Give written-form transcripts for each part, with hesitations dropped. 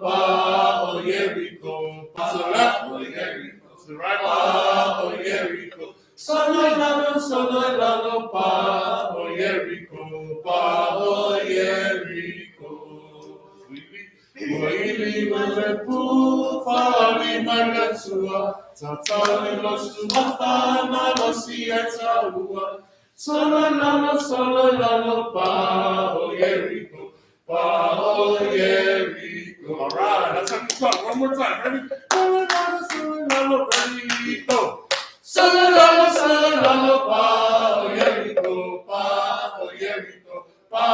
pa, oh Jericho, pa, to the left, oh Jericho, to the right, pa, oh Jericho, solo, pa, oh Jericho, pa, oh Jericho. Wili wepu fali mangatua, tatali losua fama losieta ua. Solo, pa, oh Jericho, pa, oh Jericho. All right, that's how you start. One more time, ready? Solo, ready, go. Solo, pa, oh Jericho, pa, oh Jericho, pa,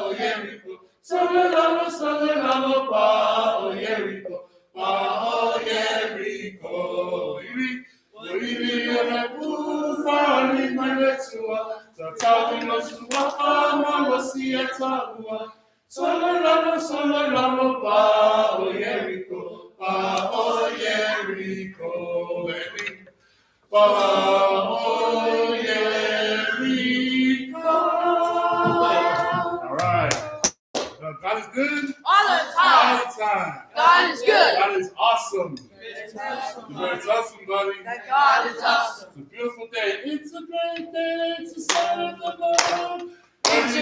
oh Jericho. Solo, pa, oh Jericho, pa, oh Jericho. Wili wepu fali mangatua, tatali losua fama losieta ua. Solo, pa, oh Jericho, pa, oh Jericho. Pa, oh Jericho. All right. God is good. All the time. All the time. God is good. God is awesome. It's awesome. It's awesome, buddy. That God is awesome. It's a beautiful day. It's a great day to serve the Lord. It's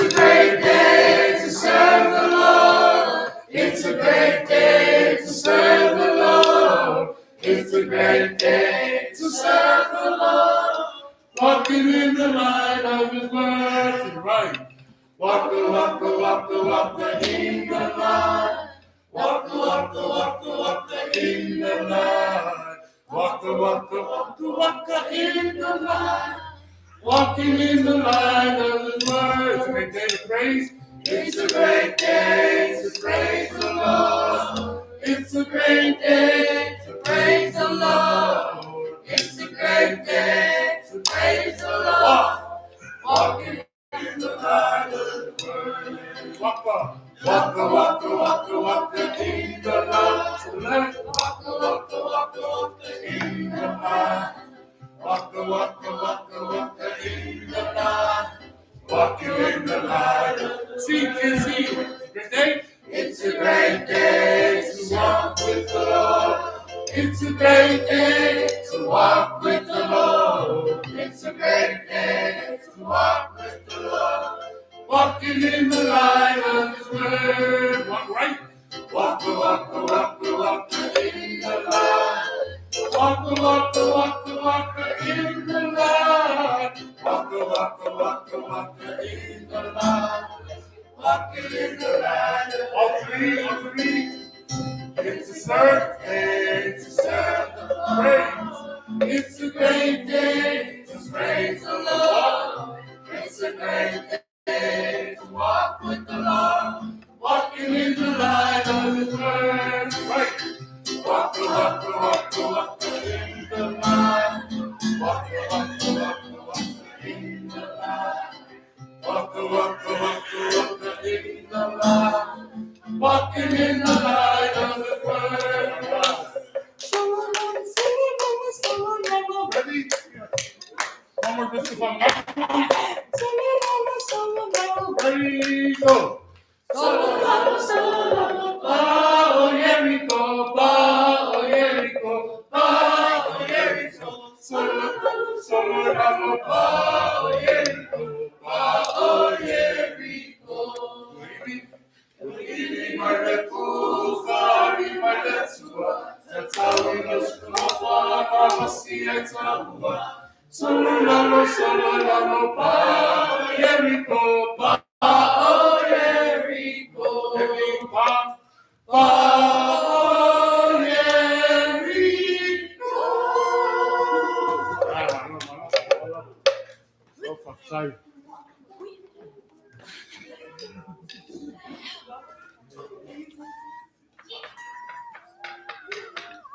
a great day to serve the Lord. It's a great day to serve the Lord. It's a great day to serve the Lord. Walking in the light of His word. Right. Walk in the light. Walk in the light. In the light. In the light. Walking in the light of His word. It's a great day to praise. It's a great day to praise the Lord. It's a great day to praise the Lord. It's a great day to praise the Lord. Walking in the light of His word. Walk in the light. To the left. Walk in the light. Walk in the light. Walking in the light. See. Great day. It's a great day to walk with the Lord. It's a great day to walk with the Lord. It's a great day to walk with the Lord. Walking in the light of His word. Walk right. Walk in the light. Walk in the light. In the light. Walking in the light. All three. It's a great day to serve the praise. It's a great day to praise the Lord. It's a great day to walk with the Lord. Walking in the light of His word. Right. Walk in the light. Walk in the light. In the light. Walk in the light. Walking in the light of the word. Solo, ready? One more distance on that. Solo, ready, go. Solo, pa, oh Jericho, pa, oh Jericho, pa, oh Jericho. Solo, pa, oh Jericho, pa, oh Jericho. Solo, pa, Jericho, pa, oh Jericho, pa, oh Jericho. Sorry.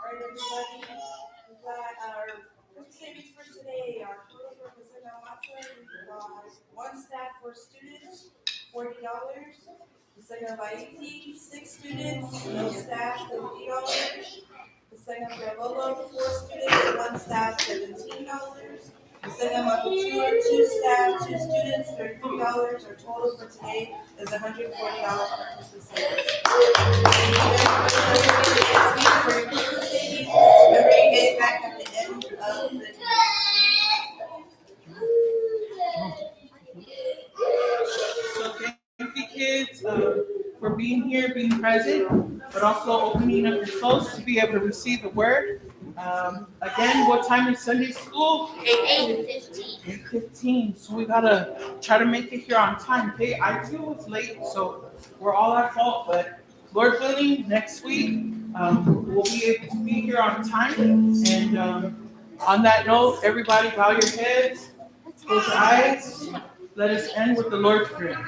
Everybody, we've got our quick savings for today. Our total for we've got one staff, 4 students, $40. Vaitau, 6 students, no staff, $50. Vaiaso, 4 students, 1 staff, $17. Send them up to two staff, two students, $33. Our total for today is $140 for Christmas savings. Thank you everybody for your Christmas savings. Remember, you get it back at the end of the So thank you, kids, for being here, being present, but also opening up your souls to be able to receive the word. Again, what time is Sunday school? 8:15. 8:15. So we gotta try to make it here on time. Okay, I too was late, so we're all at fault. But Lord willing, next week we'll be able to be here on time. And on that note, everybody bow your heads, close your eyes. Let us end with the Lord's Prayer.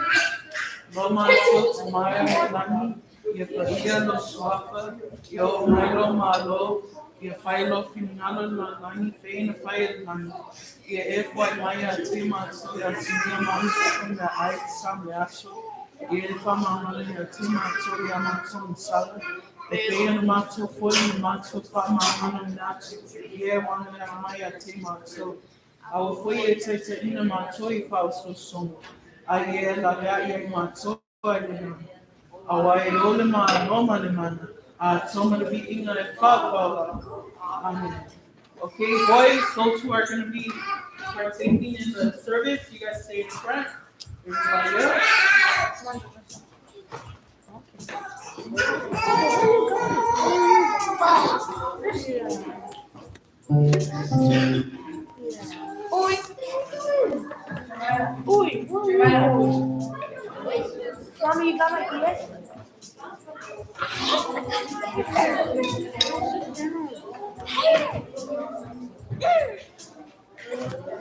Loma tot maya lani, ye paria lo swafa, yo mailo malo, ye failo finalo lani, fein fail lani, ye efwa maya tima ya sinia mami from the ait sam yaso, ye fa mama ya tima to ya maton sala, the fein mato foi mato fa mama nati, ye wana ya maya tima so. Our foi tete ina mato I pauso songo. Aye la ya mato aye. Awai ole ma roma le mana. Toma to be inga le fa. Amen. Okay, boys, those who are going to be partaking in the service, you guys stay in front. Everybody else. Uy, Mami, you got my ears?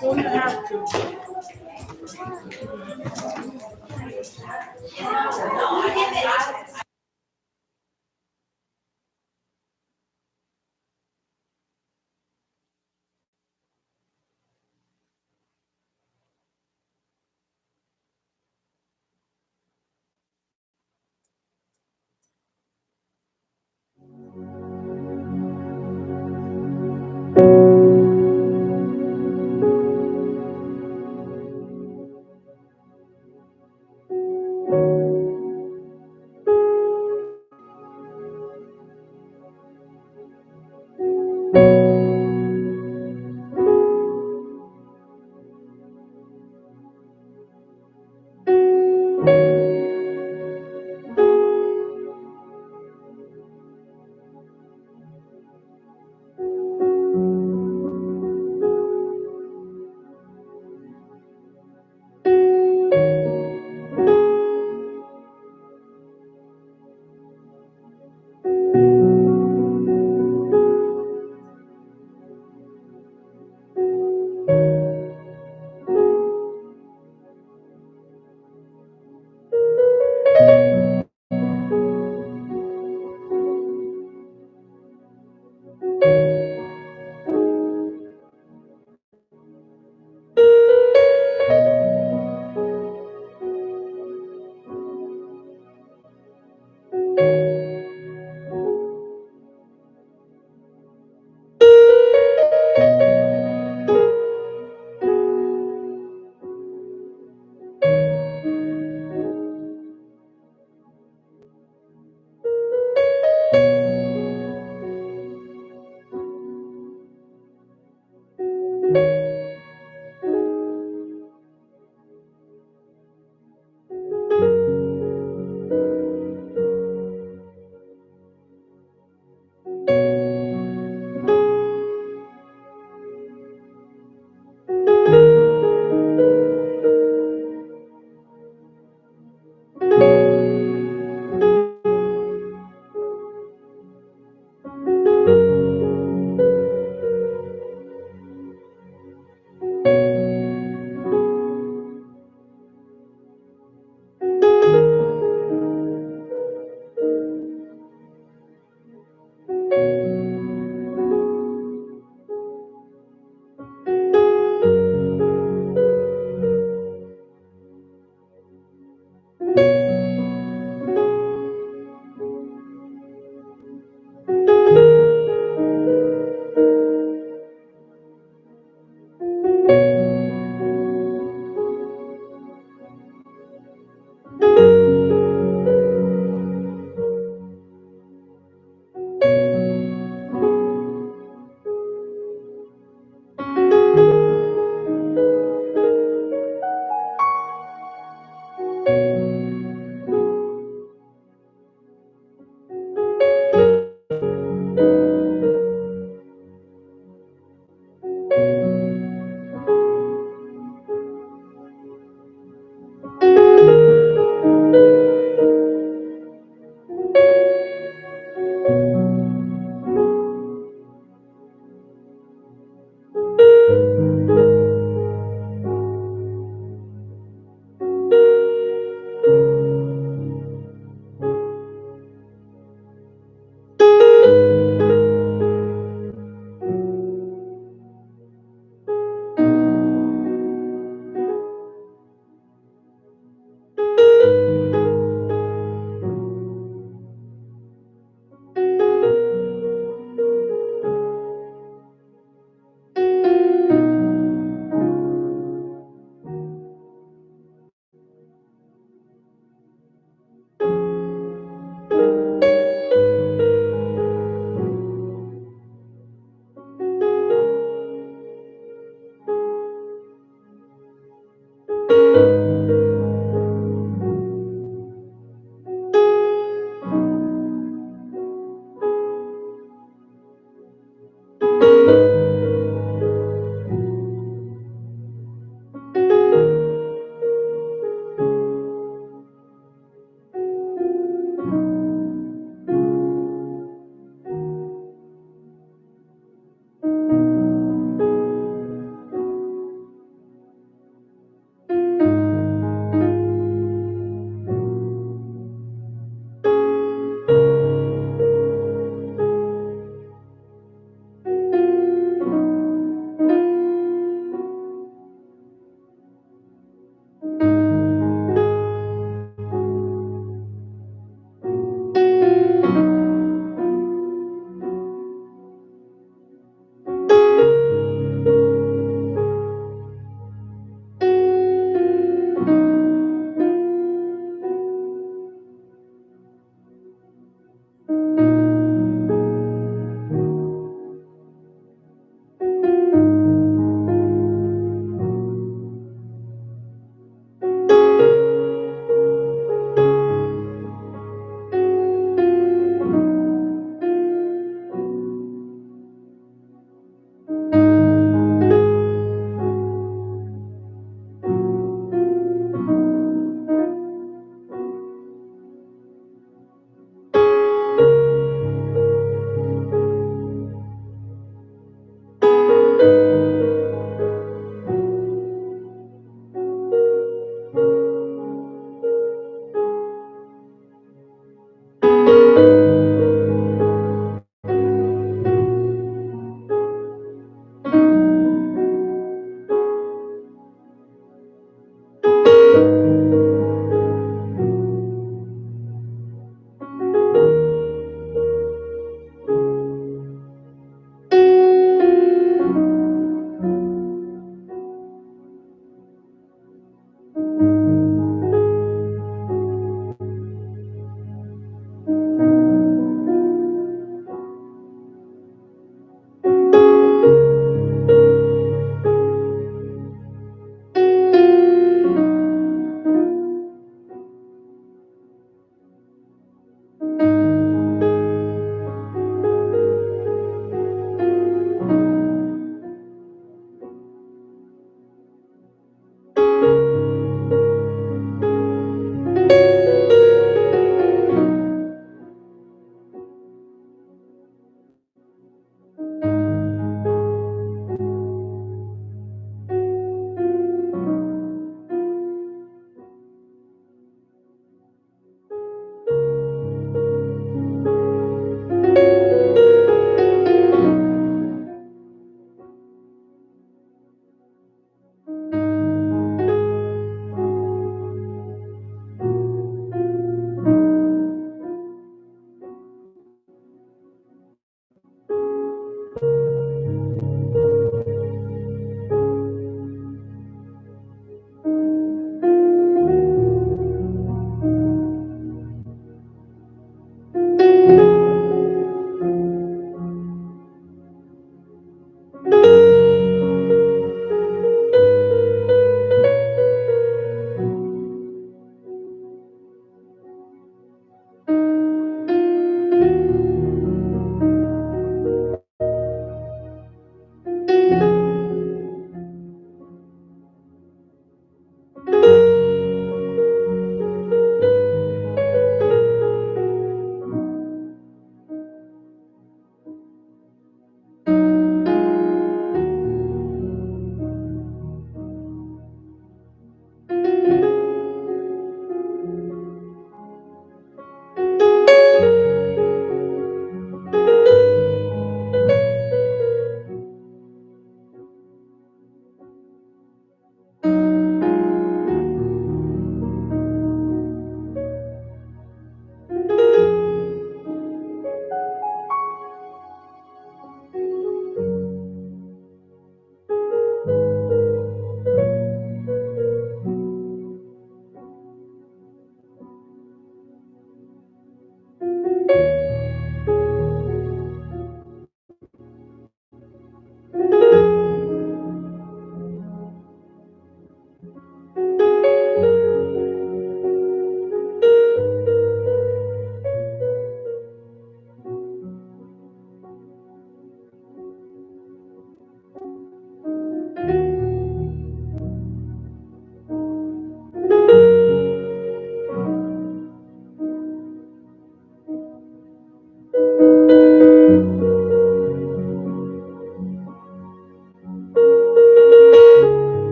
So you have to.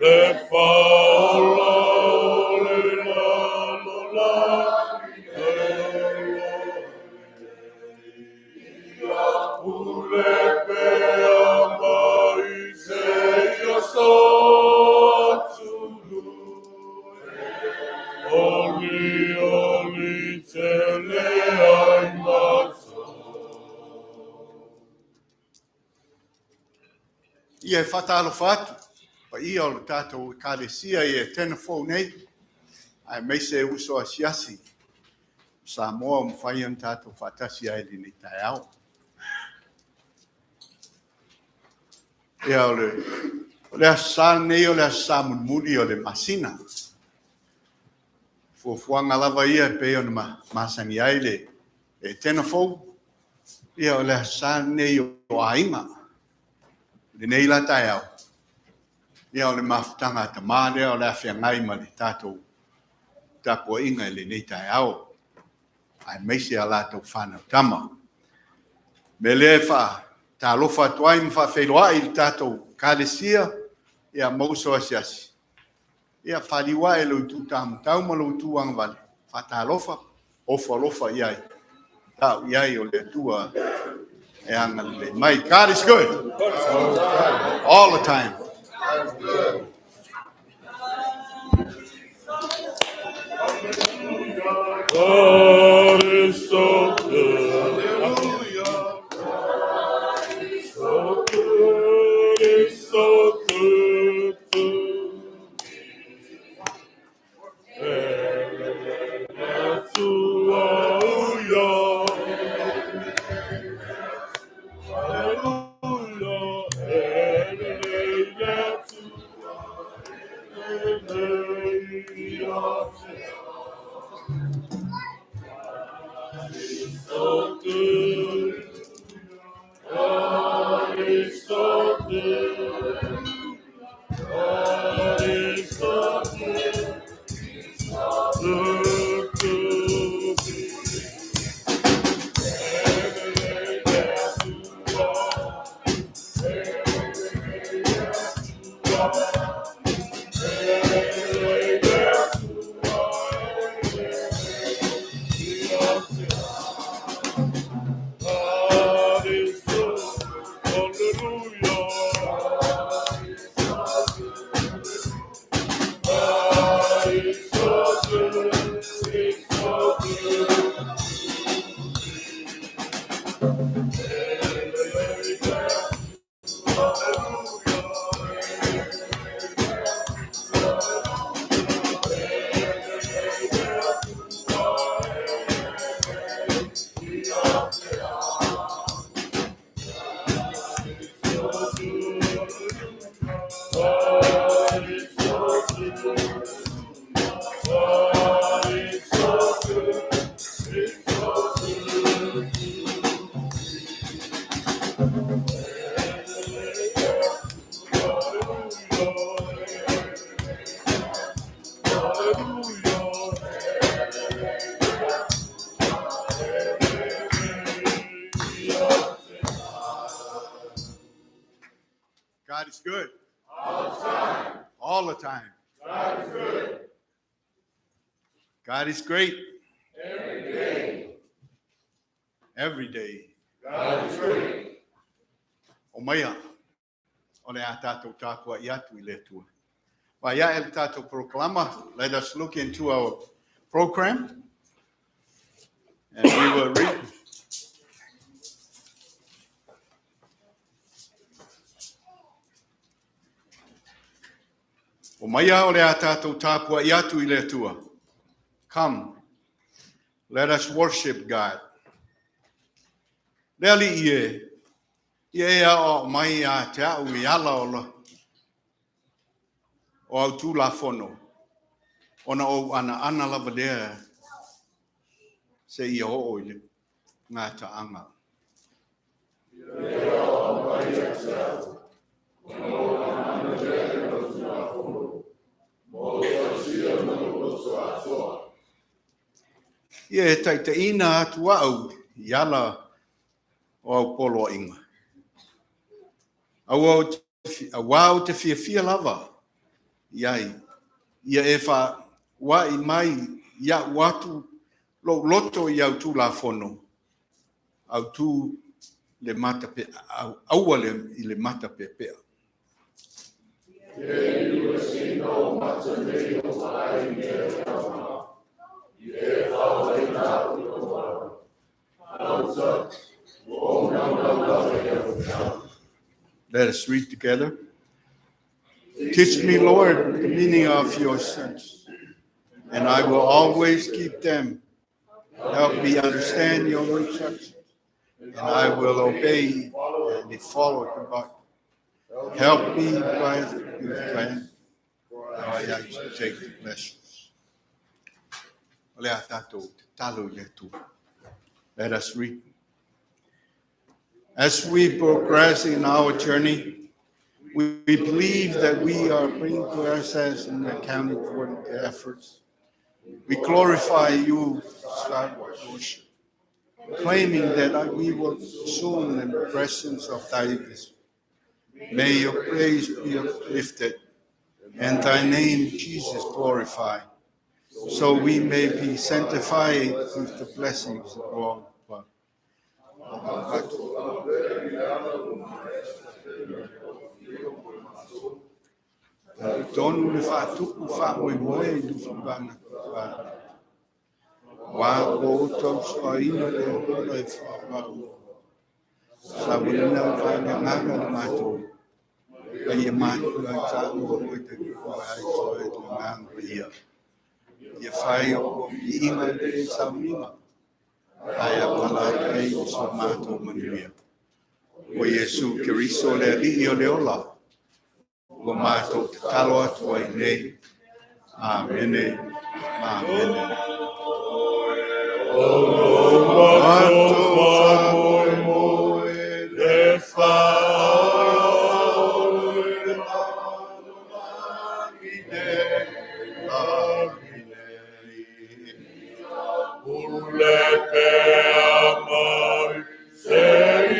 le falo le la ule pe amai se yo so Oli tele ai maso. Ia whatalo whatu. Pa ia o le tātou kālesia i Etena nei. Ai mei se uso a siasi. Sa moa mwhai an tātou whatasi ai li ni tai au. Ia o le asa nei o le asa munmuri o le masina. Fuafuanga lava ia pe o na masani ai le Etena Ia o le asa nei o ainga. Le nei la tai au. Ia o le Mafutaga Tama lea o le awhiangai ma le tātou tapua inga le nei tai au. Ai meise a lātou Fanau Tama. Me le wha tā lofa tuai mwha whailoa i le tātou kālesia ia mauso asiasi. Ia whaliwa e lau tū tāmutau ma lau tū angvale. Wha tā lofa, ofa lofa iai. Tau iai o le tua e anga le mai. God is good. All the time. God is so good. So good, it's so good to So good. God is so good. God is so good. Good to be. God is good. Hallelujah. God is so good. It's so good. God is so good. God is so good. It's so good. God is good. All the time. God is good. God is great. Every day. Every day. God is great. O maia. O le a tātou tākua i atu I le tua. Vaia el tātou proclama. Let us look into our program. And we will read. O maia o le a tātou tāpua I atu I le tua. Come, let us worship God. Leali ie o mai a te au I ala o lo. O au tū la fono. Ona o ana lava lea. Se ia o I le ngā ta anga. Ia e taita ina atu au I ala o au polo inga. Au te fia lava. Iai, ia e wha wai mai, ia watu lo loto i au tū la fono. Au tū le mata pe, aua i le mata pe pea. Let us read together. Teach me, Lord, the meaning of your sons, and I will always keep them. Help me understand your instructions, and I will obey and follow them back. Help me by your plan, I take the pleasures. Let us read. As we progress in our journey, we believe that we are bringing to ourselves and accounting for the efforts. We glorify you, worship, claiming that we will soon in the presence of thy goodness. May your praise be uplifted and thy name, Jesus, glorified, so we may be sanctified with the blessings of all. Tonu le whātuku whamoe i tuwhibana. Wā o tau swaina le hula e whāwau. Sa wina whānga nganga le mātou. Ka ia mātou ai tāu o te kua ai soe le nganga ia. Ia whai o i inga le Sauniga. Ai a palata e o sa mātou manuia. O Yesu Kiriso le ali o le ola. O mātou te talo atu ai nei. Amene. Amene. O mātou whamoe moe le whao le Ule pea mai se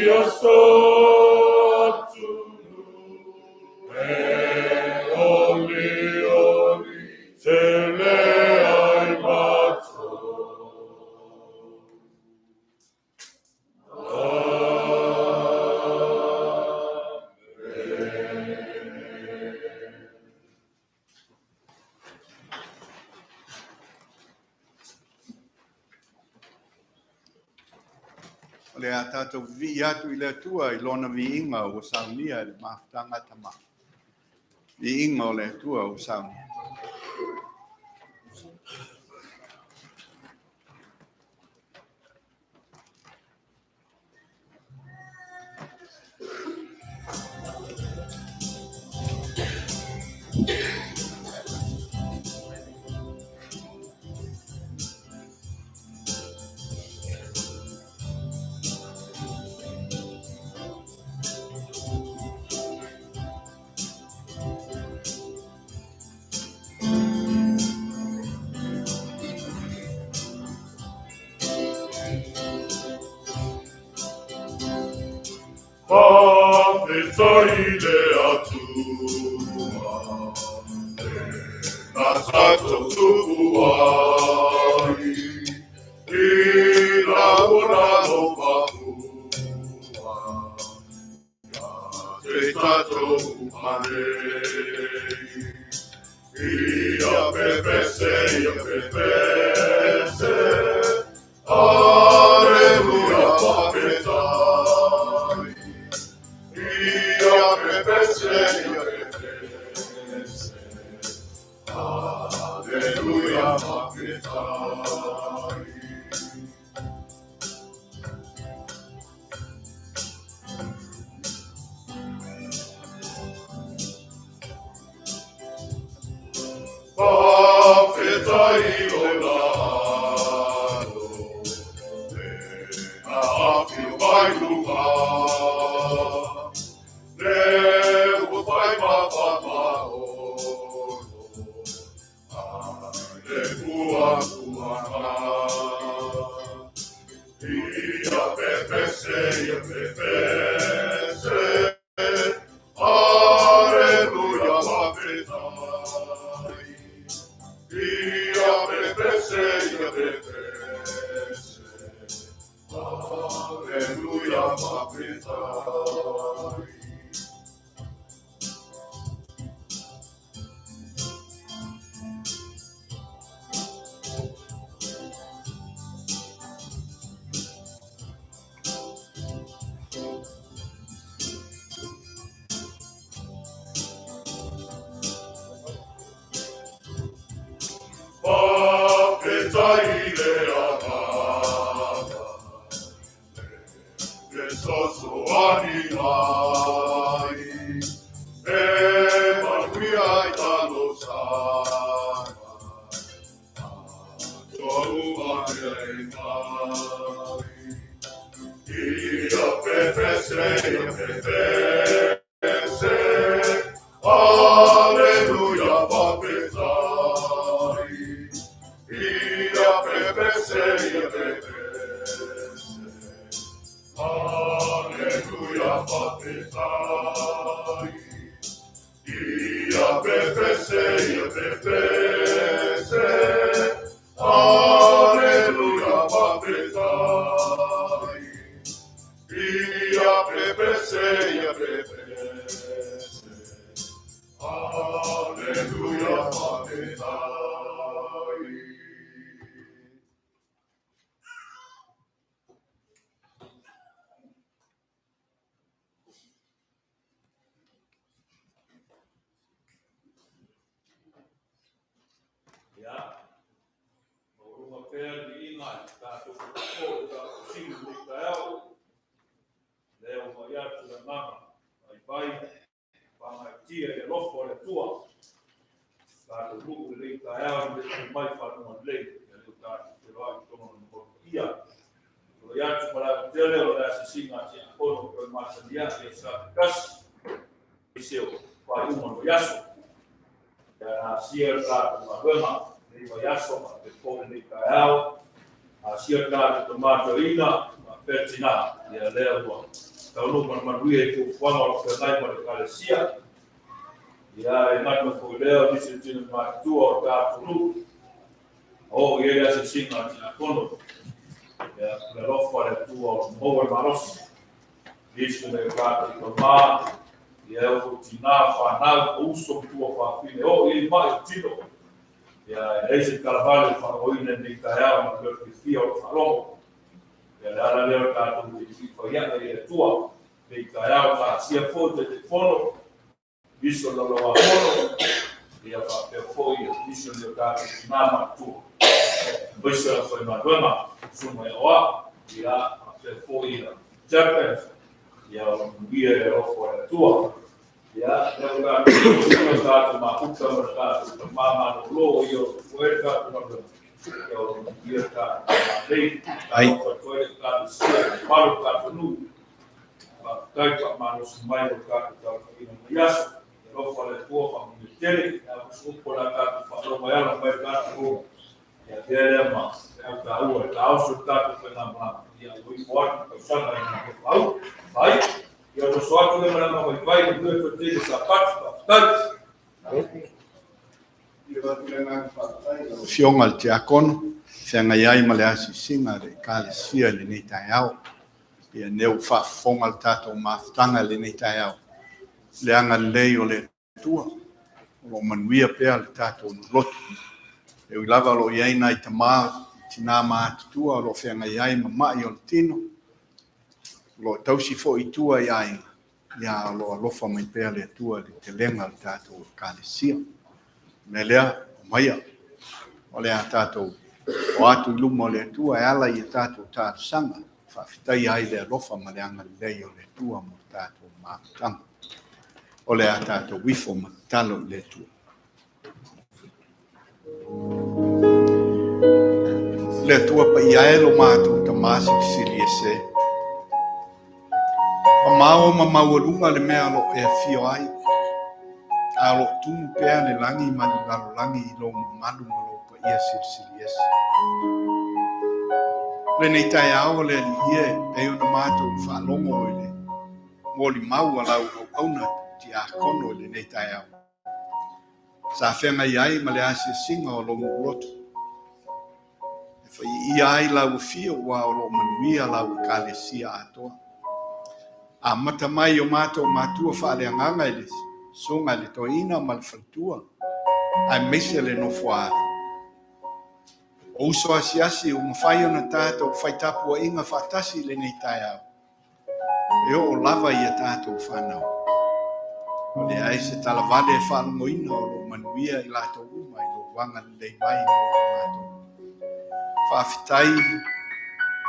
ia sotu oli se le ai mato. Le a tātou vi atu I le atua I lona vi inga o Sauniga le Mafutaga Tama. Vi inga o le atua o Sauniga. Whawhetaile atua, nā tātou tuku ai, I rā ora o whahua, nā te tātou manei. Ia pepese, Aleluia, whawhetai. Ia pepese, Aleluia, whawhetai. Whawhetai o lalo, a awhi mai luha. Le whai mawhamao, le kua kuana. Ia pepese, Aleluia, whawhetai. Vaiaso. Vaiaso, Pentecost, Siaka tomato ina Etena ya leo tauno manuie ku kwanga kwa nai kwa kalesia ya inato kwa leo disitini matu au tatu o yeye asisinga na kono ya kwa lofu kwa tu au mboga marosi disitini kwa toma ya utina Fanau uso tu kwa fine o ile mai tino ya ese carvalho Fanau ina nikaya na kwa kifia Faasologa ya dala leo tatu kwa ya tua nikaya za sia foto de fono visto la fono ya pa foi visto le tatu mama tu visto foi madonna sumo ya wa ya foi Japan ya mbia ya for tua ya leo tatu Mafutaga mama lo yo fuerza Vaiaso, Fionga te akono, whianga iai ma le asisinga le kalesia le nei tai au. Ia neu whaafonga le tātou Mafutaga le nei tai au. Le anga lei o le tua, o manuia pea le tātou lotu. E ulava lo iai nai Tama, tina mātutua, o lo whianga iai ma mai o le tino. Lo tausi fo i tua iai, ia lo alofa mai pea le tua le te lenga le tātou kalesia. Me lea, maia, o le a tātou, o atu iluma o le tua, e ala i a tātou tātou sanga, whawhitai ai le alofa ma le anga lei o le tua mo tātou Mafutaga. O le a tātou wifo ma talo le tua. Le tua pa i aelo mātou ta māsi kisili e se. Pa mao ma maualunga le mea lo e fio ai. Alo tumu pea le langi ma le lalo langi i lo malu ma lo pa ia sirsiri ese. Le nei tai ao le li ie e una mātou whaalongo o le moli mau alau au auna ti a kono le nei tai au. Sa whenga iai ma le asia singa o lo mulotu. E whai i ai lau fio wa o lo manuia lau kalesia atoa. A mata mai o mātou mātua whaaleanganga i le songa le toina ma le whaitua. Ai mese le no fuara. O uso asiasi o mwhai o na tātou whaitapua inga whatasi le nei tai au. E o lava i a tātou whanau. O le ai se talavale e whalungoina o lo manuia i lātou uma i lo wanga lei mai o mātou.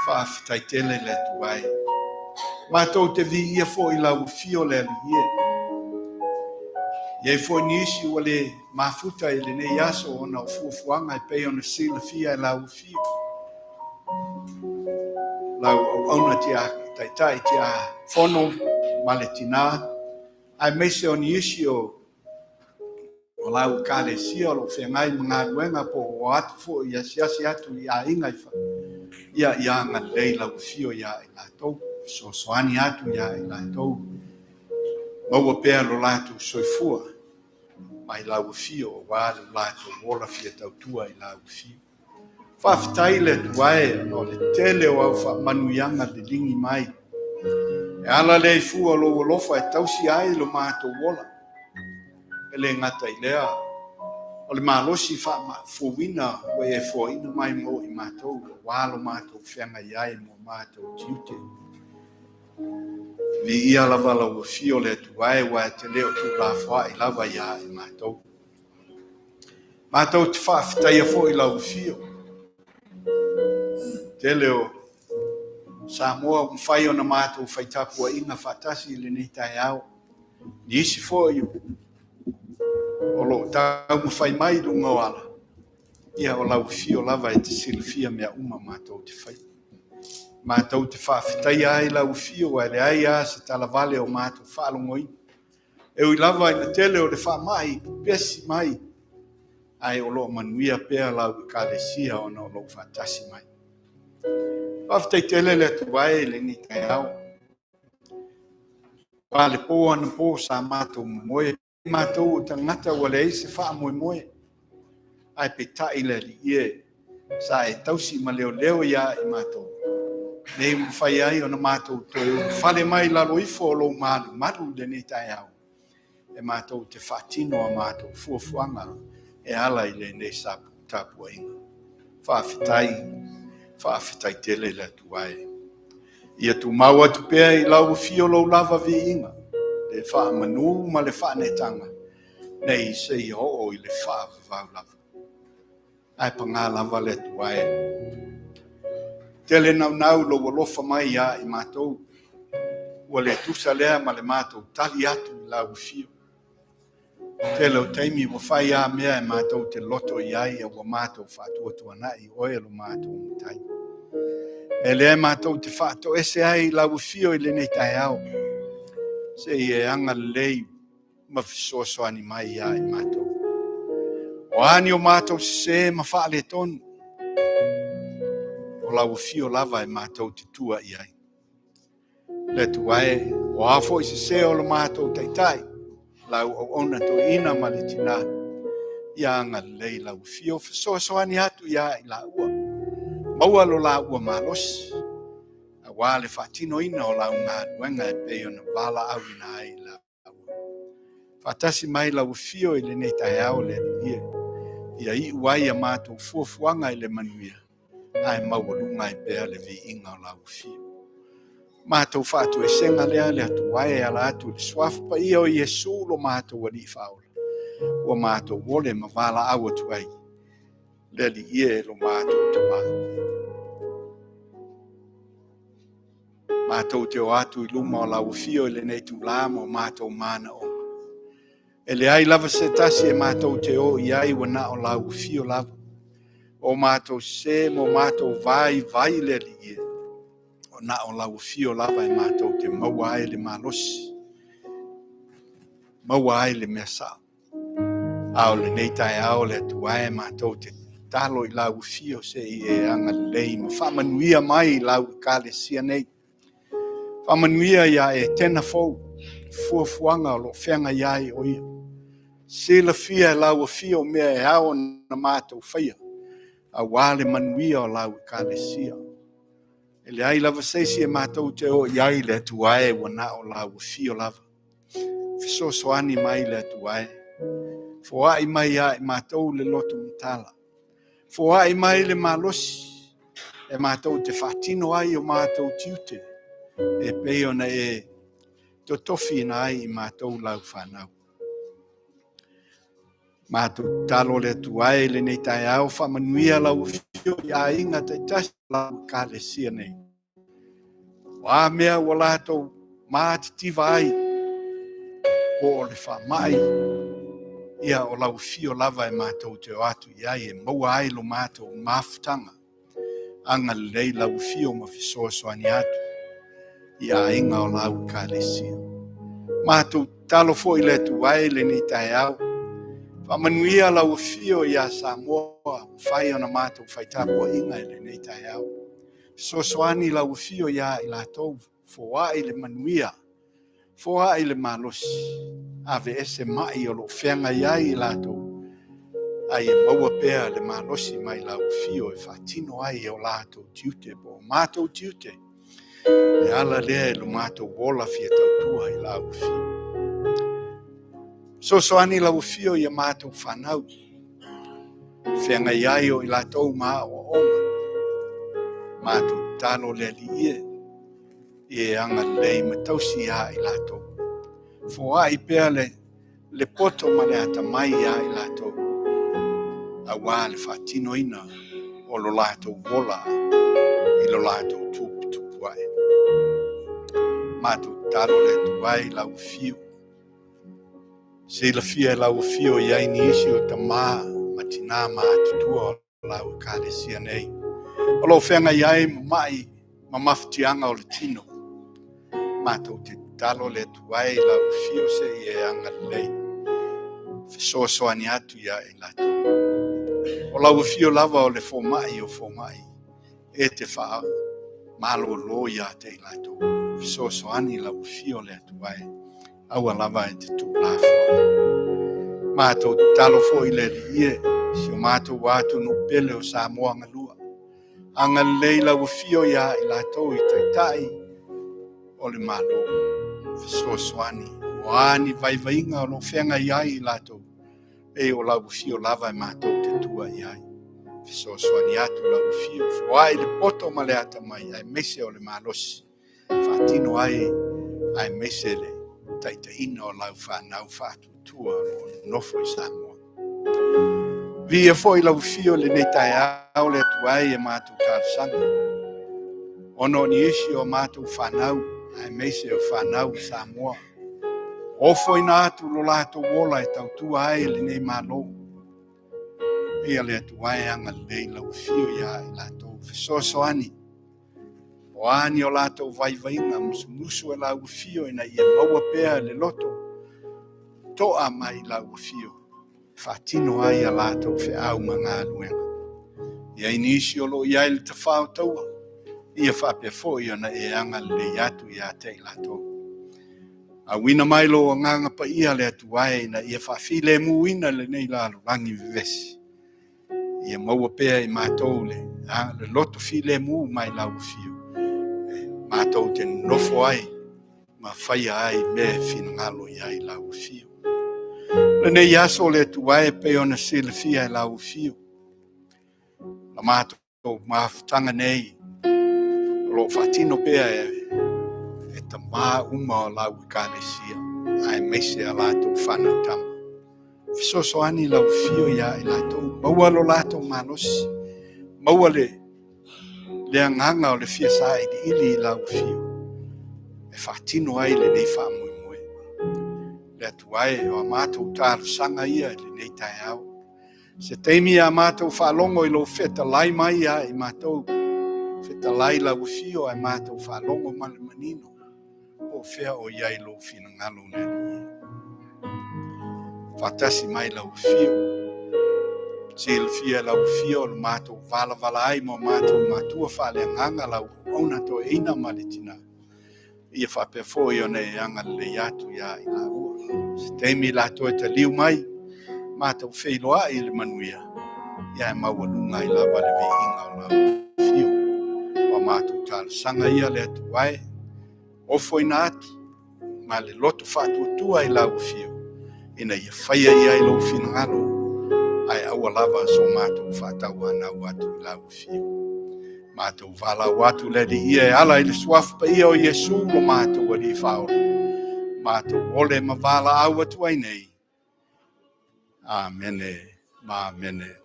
Whaafitai tele le tuai. Mātou te vi ia fo i lau fio le alie. Iei fo nisi o le mafuta i le nei aso o na o fuafuanga i pei o na sila fia i lau fio. Lau au na tia taitai tia fono ma le tina. Ai mese o nisi o lau kare sia o lo whengai mga ruenga po o atu fo i asiasi atu i a inga i wha. Ia ngā lei lau fio ia i lātou. So soani atu ia i lātou. Maua pēr lo lātou soifua. Mai lau fio o wāru lātou wola fia tautua i lau fio. Whaafitai le tuae no le tele o au wha manuianga le lingi mai. E ala le fua lo lofa e tausi ai lo mātou wola. E le ngata i lea. O le malosi wha fuwina o e fuaina mai mo i mātou. Wālo mātou whianga iai mo mātou tiute. Vi ia lava lau fio le tuae wa te leo tu la fwa i lava ia i mātou. Mātou te whaafitai a fo i lau fio. Te leo Samoa mwhai o na mātou whaitapua inga whatasi le nei tai au. Nisi fo i o lo tau mwhai mai runga o ala. Ia o lau fio lava e te silfia mea uma mātou te whai. Mātou te whaafitai ai lau fio e le ai a se talavale o mātou whaalongoi. E ui lava i na tele o le wha mai, pesi mai. Ai o lo manuia pēr lau i kālesia o na o lo whatasi mai. Whaafitai tele le tuwae le ni kai au. Wale pō ana pō sa mātou moe. Mātou o tangata wale eise wha moe moe. Ai pe tai le li ie. Sa e tausi ma leo leo ia i mātou. Nei mwhai ai o na mātou te whale mai lalo ifo o lo maru le nei tai au. E mātou te whatino a mātou fuafuanga e ala i le nei sapu tapua inga. Whaafitai tele le tuae. Ia tu mau atu pēr i lau fio lo lava vi inga. Le wha manu ma le wha netanga. Nei se i ho i le wha vau lava. Ai pa ngā lava le tuae. Tele nau lo walofa mai ia i mātou. Ua le tusa lea ma le mātou tali atu i lau fio. Tele o teimi wa whai a mea e mātou te loto i ai e wa mātou whātua tuanai oe lo mātou mutai. E lea mātou te whātou ese ai i lau fio i le nei tai au. Se i e anga lei mawhisoasoani mai ia i mātou. O ani o mātou se ma whaale tonu. O lau fio lava e mātou te tua i ai. Le tuae, o hafo i se o lo mātou taitai. Lau o ona to ina ma le tina. Ia anga lei lau fio whisoasoani atu ia i la ua. Maua lo la ua malos. A wale whatino ina o lau ngā ruenga e pei ona wala au ina ai la ua. Whatasi mai lau fio i le nei tai au le ie. Ia i uai a mātou fuafuanga i le manuia. Ai maurunga i pēr le vi inga o lau fio. Mātou whātu e senga lea le atu wae ala atu le swafu pa ia o Iesu lo mātou wali whaola. Ua mātou wole ma wala au atu ai. Le li ie lo mātou te wā. Mātou te o atu i luma o lau fio i le nei tu lama o mātou mana o. E le ai lava se tasi e mātou te o i ai wana o lau fio lava. O mātou se mo mātou vai le li ie. O na o lau fio lava e mātou te maua ai le malosi. Maua ai le mesa. Ao le nei tai ao le tuae mātou te talo i lau fio se i e anga lei. Ma whamanuia mai i lau kale sia nei. Whamanuia ia e tena fau. Fuafuanga o lo whenga iai o ia. Sela fia e lau fio mea e ao na mātou whaia. A wale manuia o lau kale sia. le ai lava seisi e mātou te o iai le tuae wana o la fio lava. Fiso soani mai le tuae. Foa i mai a i mātou le lotu mtala. Foa i mai le malosi. E mātou te whatino ai o mātou tiute. E peo na e totofi na ai i mātou lau whanau. Mātou talo le tuae le nei tai au whamanuia lau fio i a inga te tasi lau kālesia nei. Wā mea o lātou mātitiva ai o le whamai ia o lau fio lava e mātou te o atu iai e maua ai lo mātou Mafutaga. Anga lei lau fio ma fisoasoani atu i a inga o lau kālesia. Mātou talo fo i le tuae le nei tai au. Whamanuia lau fio i a Samoa whai ona mātou whaitapo inga i le nei tai au. Fisoasoani lau fio i a i lātou foa i le manuia. Foa i le malosi. Ave ese mai o lo whenga iai i lātou. Ai e maua pēr le malosi mai lau fio e whatino ai o lātou tiute po mātou tiute. E ala lea e lo mātou wola fia tautua i lau fio. Soani lau fio i a mātou Fanau. Whenga iai o i lātou maa o oma. Mātou talo le li ie. E anga lei matausi ia i lātou. Foa i pēr le poto ma le ata mai ia i lātou. A wā le whatino ina o lo lātou wola i lo lātou tupu ai. Mātou talo le tuai lau fio. Se la fia lau fio iai ni isi o Tama matina mātutua o lau kālesia nei. O lo whenga iai mai ma mafutianga o le tino. Mātou te talo le tuai lau fio se i e anga lei. Fisoasoani atu ia e lātou. O lau fio lava o le fomai o fomai. E te wha malo lo ia te i lātou. Fisoasoani lau fio le tuai. Aua lava e te tūlafo. Mātou talo fo i le ie. Si o mātou wātu no pele o Samoa ngalua. Anga leila o fio ia i lātou i taitai. O le malo. Fisoasoani. O ani vaivainga o lo whenga iai i lātou. E o lau fio lava e mātou te tua iai. Fisoasoani atu lau fio. Fua i le poto ma le ata mai. Ai mese o le malosi. Whatino ai. Ai mese le. Taita ina o lau Fanau whātutua o nofo i Samoa. Via fo i lau fio le nei tai au le tuai e mātou tārsanga. Ono ni isi o mātou Fanau, ai meise o Fanau i Samoa. Ofo ina atu lo lātou wola e tautua ai le nei mālou. Ia le tuai anga lei lau fio ia i lātou fisoasoani. O ani o lātou vaivainga musu e lau fio ina ia maua pēr le loto. Toa mai lau fio. Whatino ai a lātou whe au mga luenga. Ia inisi o lo iai le te whao taua. Ia whapea fo i ona e anga le atu ia te i lātou. A wina mai lo o nganga pa ia le atu ai na ia whawhile muina le nei lalo rangi vivesi. Ia maua pēr i mātou le loto while mu mai lau fio. Mātou te nofo ai, ma whaia ai me whina ngalo i ai lau fio. Le nei aso le tuae pe ona sile fia i lau fio. La mātou Mafutaga nei, lo whatino pea e ta mā uma o lau kālesia, ai meise a lātou whanau Tama. Fisoasoani lau fio ia i lātou, maua lo lātou malosi, maua le anganga o le fia sa i ili i lau fio. E whatino ai le nei whamui mue. Le atuai o a mātou tāru sanga ia le nei tai au. Se teimi a mātou whalongo i lo wheta lai mai ia i mātou. Wheta lai lau fio ai mātou whalongo male manino. O whea o iai lo whina ngalo ne ni. Whatasi mai lau fio. Sil fia lau fio lo mātou vala ai mo mātou mātua whale nganga lau ona to ina malitina. Ia whapea fo i ona e anga le atu ia i la ua. Se teimi la to e te liu mai, mātou wheiloa i le manuia. Ia e maua lunga i la wale vi inga o lau fio. Wa mātou tāla sanga ia le atu wai. Ofo ina atu, ma le loto whātua i lau fio. Ina ia whaia ia i lau finangalo. Ai aua lava so mātou whātau anau atu i lau fio. Mātou wala watu le di ia e ala i le suafu pa ia o Yesu lo mātou ali whaola. Mātou ole ma wala au atu ai nei. Amene, amene.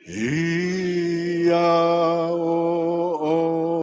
Ia o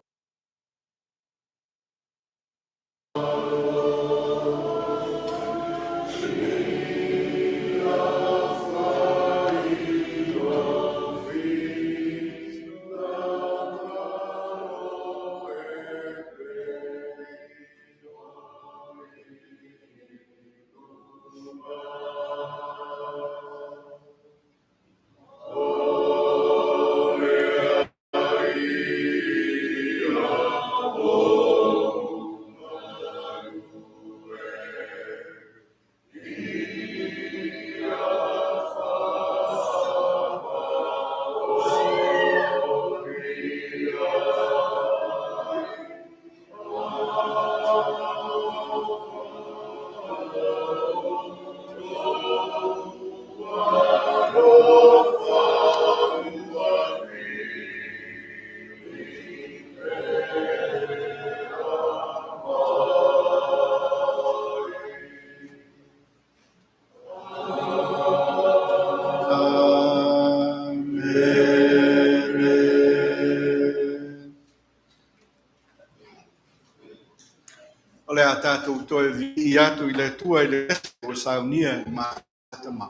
ole a tātou toe vi atu i le tua i le o Sauniga i Tama.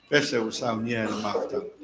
Pese o Sauniga i Mafutaga.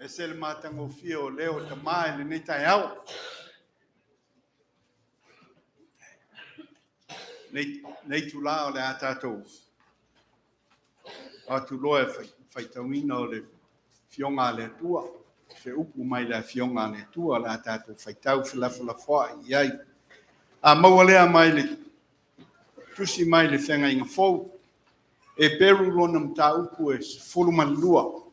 e se le matango fia o leo Tama le nei tai au. Nei tula o le a tātou. A tu loe whaitauina o le fionga le tua. Se upu mai le fionga le tua le a tātou whaitau whilafoa i ai. A maua lea mai le tusi mai le whenga inga fau. E peru lona mta upu e fulu manlua.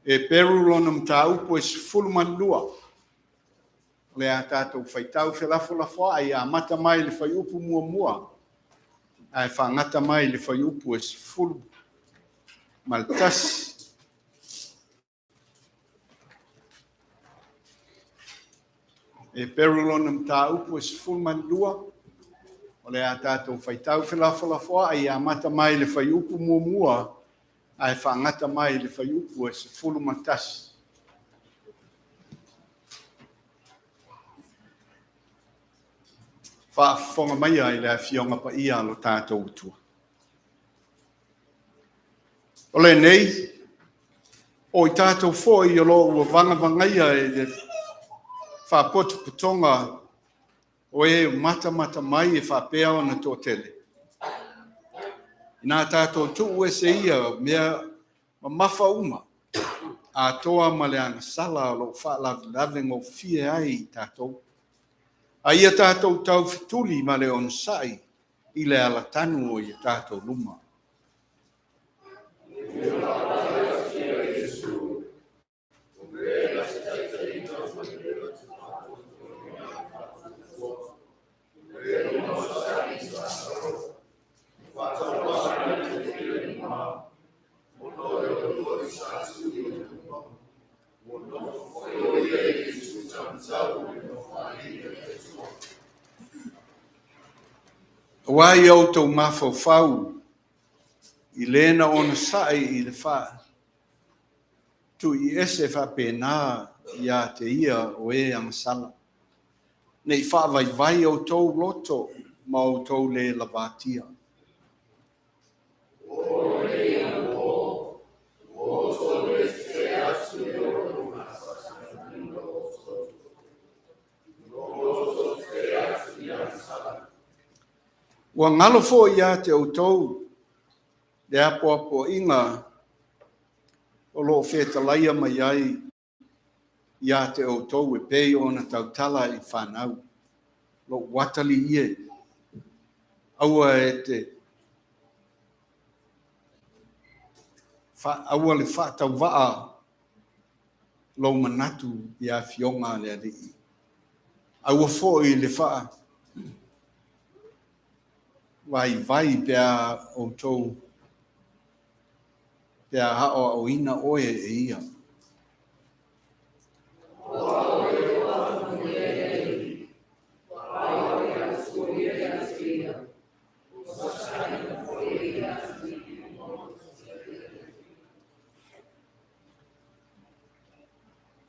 E peru lona mta upu e fulu manlua. Le a tātou whaitau whilafoa ai a mata mai le whai upu mua. Ai whangata mai le whai upu e fulu maltasi. E peru lona mta upu e fulu manlua. O le a tātou whaitau whilafoa ai a mata mai le whai upu mua. Ai whangata mai le whai upu e fulu maltasi. Whaafonga mai ai le fionga pa ia lo tātou utua. O le nei, o i tātou fōi o lo ua vangavangaia e le whaapotu putonga o e mata mai e whaapea o na tō tele. Nā tātou tu ue se ia mea mafa uma a toa ma le angasala lo whaalavi ngō fie ai i tātou. A ia tātou tau fituli ma le onsai i le ala tanu o i tātou luma. Wai au tau mafau i lena ona sai i le wha tu i ese wha pēnā i a te ia o e angasala. Nei wha vai au tau loto ma au tau le lavatia. Ua ngalo fo ia te autou le apo inga o lo whetalaia mai ai ia te autou e pei o na tautala i Fanau. Lo watali ie. Aua e te aua le whaatau waa lo manatu ia fionga le alii. Aua fo i le wha vai pea o tau pea hao o ina oe e ia.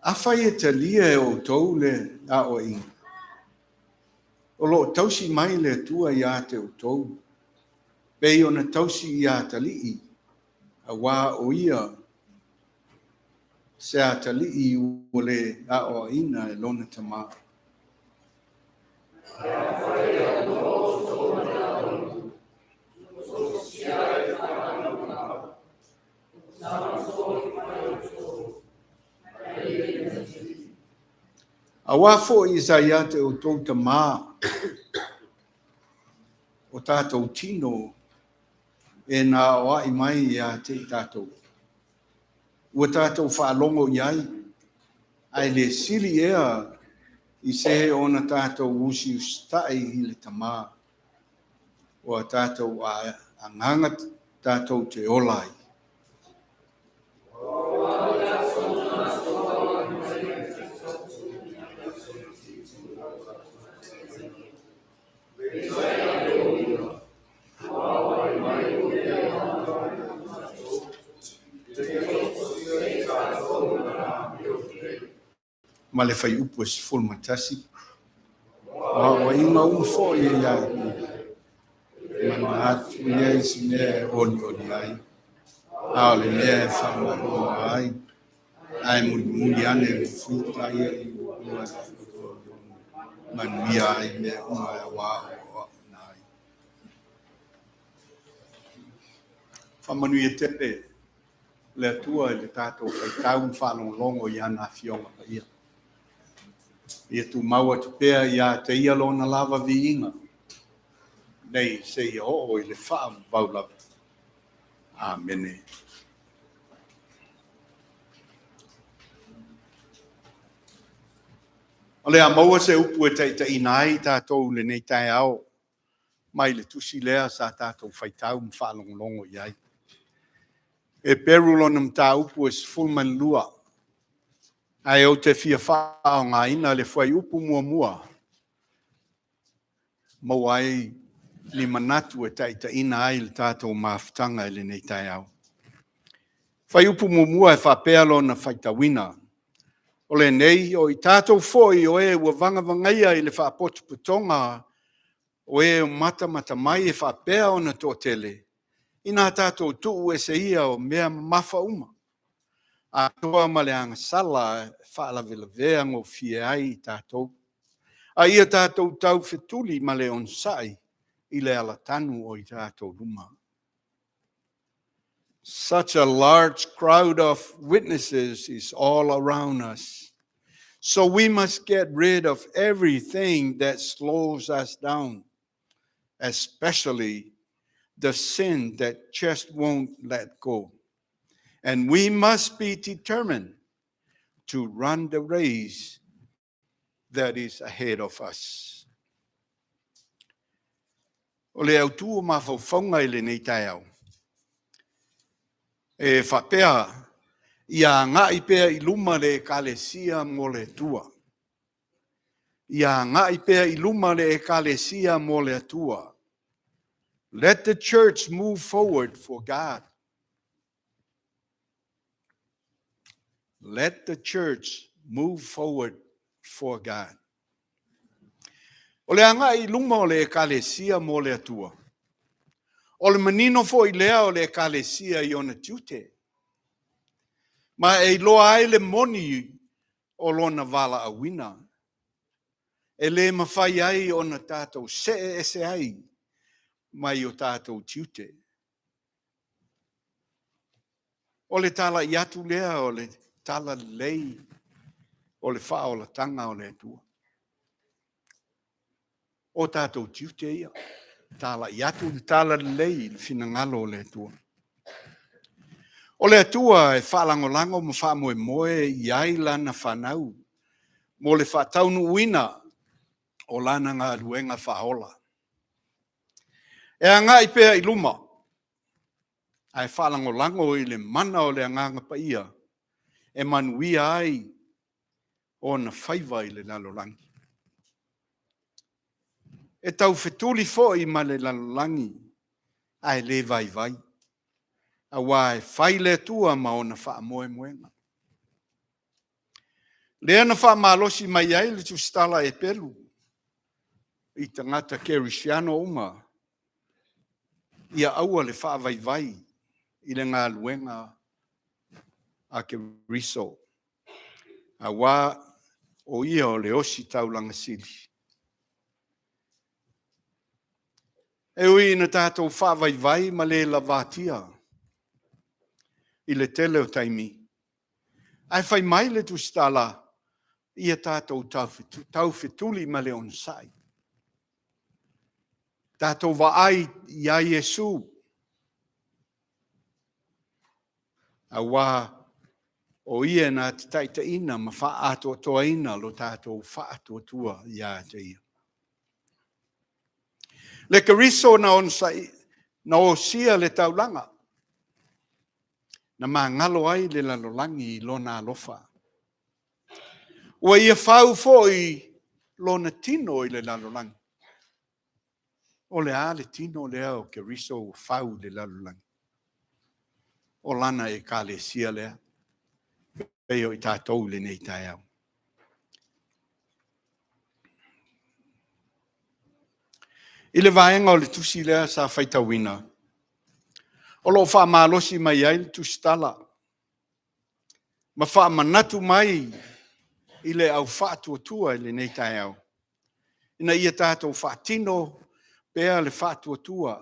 A whai e te lia e o tau le a o ina. O lo tausi mai le tua i a te o tau. Pei o na tausi i a talii. A wā o ia. Se a talii o le a o ina e lona Tama. A wafo i Zayate o tau Tama o tātou tino e nā oa i mai i a te tātou. Ua tātou whaalongo iai, ai le sili ea i se o na tātou usi ustai i le Tama. O tātou a ngangat tātou te olai. Ma le fai upu e sifulu matasi. Wa inga umfo i ia. Mana atu ia isi mea oni ai. Ao le mea e whama ai. ai muni ane futa ia i ua manuia ai me ua wa nai. Whamanuia tete le atua le tātou whaitau whalonglongo i ana fionga pa ia. Ia tu maua tu pēa ia te ia lona lava vi inga. Nei se ia o i le wha baulawa. Amene. O le a maua se upu e te inai tātou le nei tai au. Mai le tusi lea sa tātou whaitau mwhalonglongo iai. E peru lona mta upu e sfulman lua. Ai o te fia whao ngā ina le whai upu mua mua. Mau ai ni manatu e ta ina ai le tātou Mafutaga e le nei tai au. Whai upu mua mua e whapea lona whaitawina. O le nei o i tātou foi o e ua vangavangaia i le whapotu putonga o e mata mai e whapea ona tō tele. Ina tātou tuu e se ia o mea mafa uma. A toa ma le anga sala whaalavelawea ngō fie ai tātou. A ia tātou tau whetuli ma le onsai i le alatanu o i tātou luma. Such a large crowd of witnesses is all around us. So we must get rid of everything that slows us down, especially the sin that just won't let go. And we must be determined to run the race that is ahead of us. O le autua mawhauwhaunga i le nei tai au. E whapea, ia ngā i pēa i luma le ekalesia mo le tua. Ia ngā i pēa i luma le ekalesia mo le tua. Let the church move forward for God. Let the church move forward for God. O le anga i luma o le ekalesia mo le atua. O le manino fo i lea o le ekalesia i ona tiute. Ma e loa ai le moni o lona vala awina. E le mawhai ai ona tātou se ese ai mai o tātou tiute. O le tala i atu lea o le tala lei o le wha o la tanga o le atua. O tātou tiute ia. Tala i atu le tala lei le finangalo o le atua. O le atua e whalangolango mo wha moe i ai lana Fanau. Mo le wha taunu uina o lana ngā ruenga whaola. E anga i pēa i luma. Ai whalangolango i le mana o le anganga pa ia. E manuia ai o na whaiva i le lalolangi. E tau whetuli fo i ma le lalolangi. Ai le vai. A wai whai le tua ma o na wha moenga. Lea na wha malosi mai ai le tustala e pelu. I tangata kerisiano uma. Ia aua le wha vai. I le ngā luenga a ke riso. A wā o ia o le osi taulanga sili. E ui na tātou wha vai ma le lavatia. I le tele o taimi. Ai whai mai le tustala ia tātou tau whetuli ma le onsai. Tātou wa ai ia Yesu. A wā o ia nā te taita ina ma wha ato toa ina lo tātou wha ato tua ia te ia. Le kariso na onsai, na o sia le taulanga. Na mā ngalo ai le lalolangi i lona alofa. Ua ia whau fo i lona tino i le lalolangi. O le a le tino lea o ke riso whau le lalolangi. O lana e ka le sia lea. Peo i tātou le nei tai au. I le vaenga o le tusi lea sa whaitawina. O lo wha malosi mai ai le tusitala. Ma whaamanatu mai i le au whaatuatua i le nei tai au. Ina ia tātou whaatino pēa le whaatuatua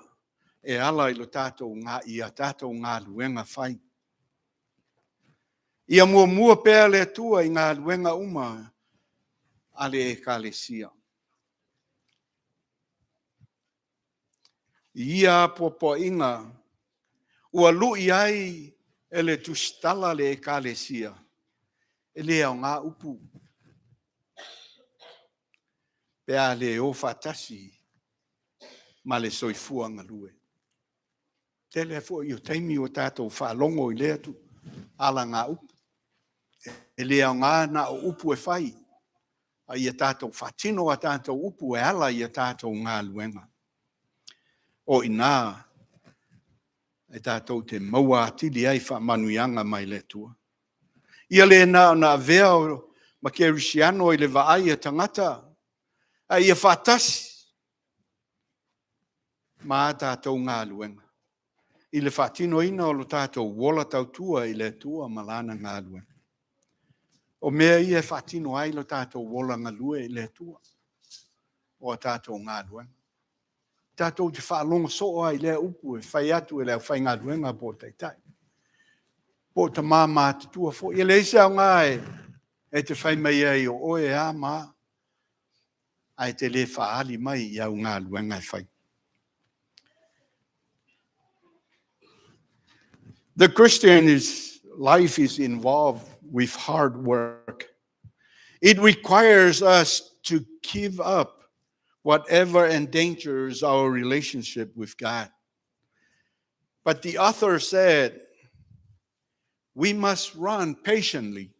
e ala i lo tātou ngā luenga whai. Ia mua pēa le atua i ngā luenga uma a le ekalesia. Ia popo inga ua lui ai e le tustala le ekalesia. E le au ngā upu. Pea le o fatasi ma le soifua ngalue. Tele fo i o taimi o tātou whaalongo i lea tu ala ngā upu. E le au ngā na o upu e whai. A ia tātou whatino a tātou upu e ala ia tātou ngā luenga. O ina e tātou te maua atili ai whamanuianga mai le tua. Ia le na vea o makerisiano i le vaai e tangata. A ia whatasi. Ma tātou ngā luenga. I le whatino ina o lo tātou wola tautua i le tua malana ngā luenga. O mea ia whatino ai lo tātou wola ngalue i le tua. O tātou ngā luenga. Tātou te whaalonga soa i le upu e whai atu e le au whai ngā luenga po taitai. Po ta mā te tua fo. Ia le isa o ngā e te whai mai ai o oe a mā. Ai te le whaali mai i au ngā luenga e whai. The Christian's life is involved with hard work. It requires us to give up whatever endangers our relationship with God. But the author said, we must run patiently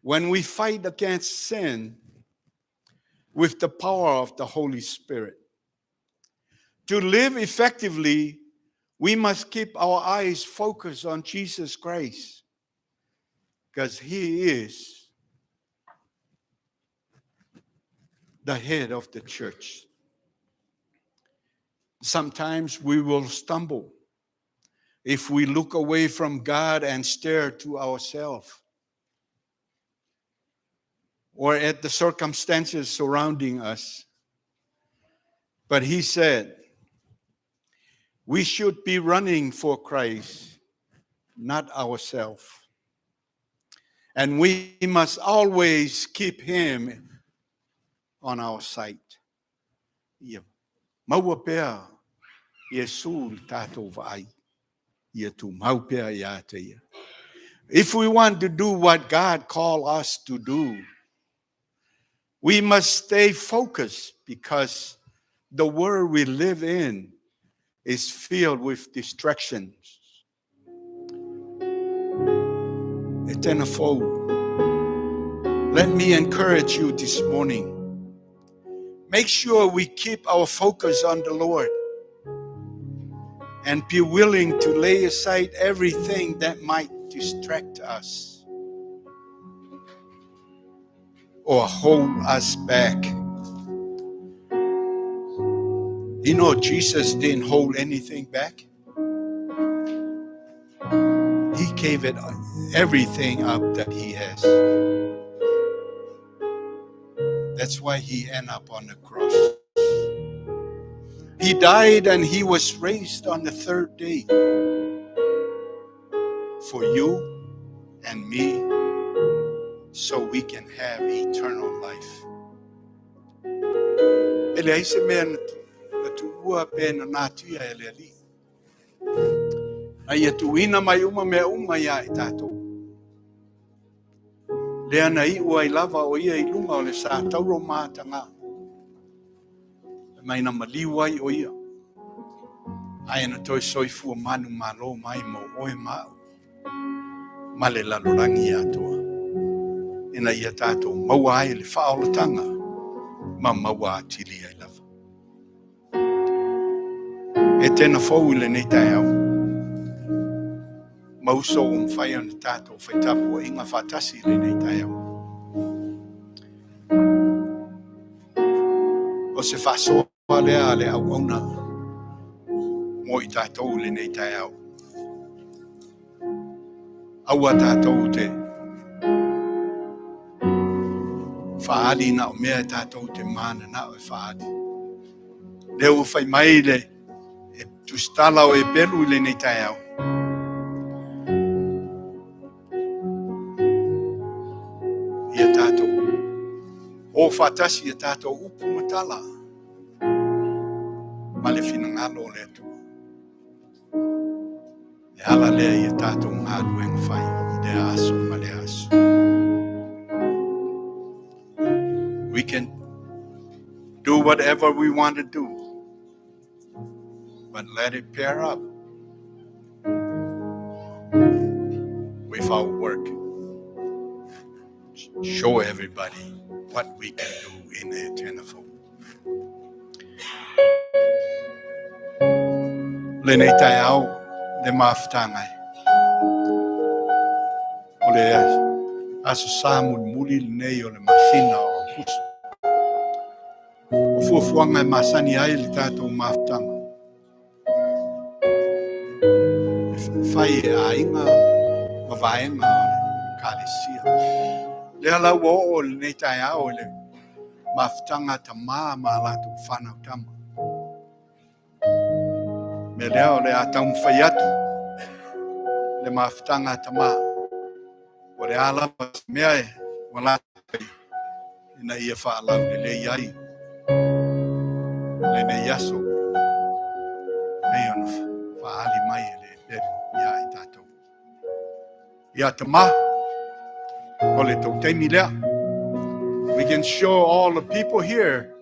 when we fight against sin with the power of the Holy Spirit. To live effectively, we must keep our eyes focused on Jesus Christ, because He is the head of the church. Sometimes we will stumble if we look away from God and stare to ourselves or at the circumstances surrounding us. But He said, we should be running for Christ, not ourselves. And we must always keep Him on our sight. Maua pea, Yesu tātou vai. Ia tu mau pea ia te ia. If we want to do what God called us to do, we must stay focused, because the world we live in is filled with distractions. Etena fo. Let me encourage you this morning. Make sure we keep our focus on the Lord and be willing to lay aside everything that might distract us or hold us back. You know, Jesus didn't hold anything back. He gave it everything up that He has. That's why He ended up on the cross. He died and He was raised on the third day for you and me, so we can have eternal life. Ele ai se mea na tuua pe na natia ele ali. Ai atuina mai uma mea uma ia I tātou. Lea na I ua I lava o ia I lunga o le sa tauro mātanga. Mai na maliwai o ia. Ai na toi soifua manu malo mai mo oe mau. Ma le lalorangi atua. Ina ia tātou maua ai le whaolatanga. Ma maua atili ai lava. Etena fau le nei tai au. Mauso whai ana tātou whaitapu inga whatasi le nei tai au. O se Faasologa lea le au auna mo I tātou le nei tai au. aua tātou te whaari na o mea tātou te mana na o e whaari. Leo whai mai le e tustala o e peru le nei tai au. Ia tātou. O whatasi ia tātou upu matala. Ma le whina ngalo le tu. E ala lea ia tātou ngāru e ngwhai. I le aso ma le aso. We can do whatever we want to do. But let it pair up with our work. Show everybody what we can do in the Etena. Le nei tai au, le Mafutaga. O le aso sa muli nei o le masina o Aokuso. O fuafuanga e masani ai le tātou Mafutaga. Fai e Aiga, ma vaenga o le kalesia. Le ala o le nei tai au le Mafutaga Tama ma latu Fanau Tama. Me leo le atau mwhai atu le Mafutaga Tama. O le ala mea e wala ina ia whaalau le iai. Le ne yaso. Nei ona whaali mai e le peru ia i tātou. Ia Tama. O le tau teimi lea. We can show all the people here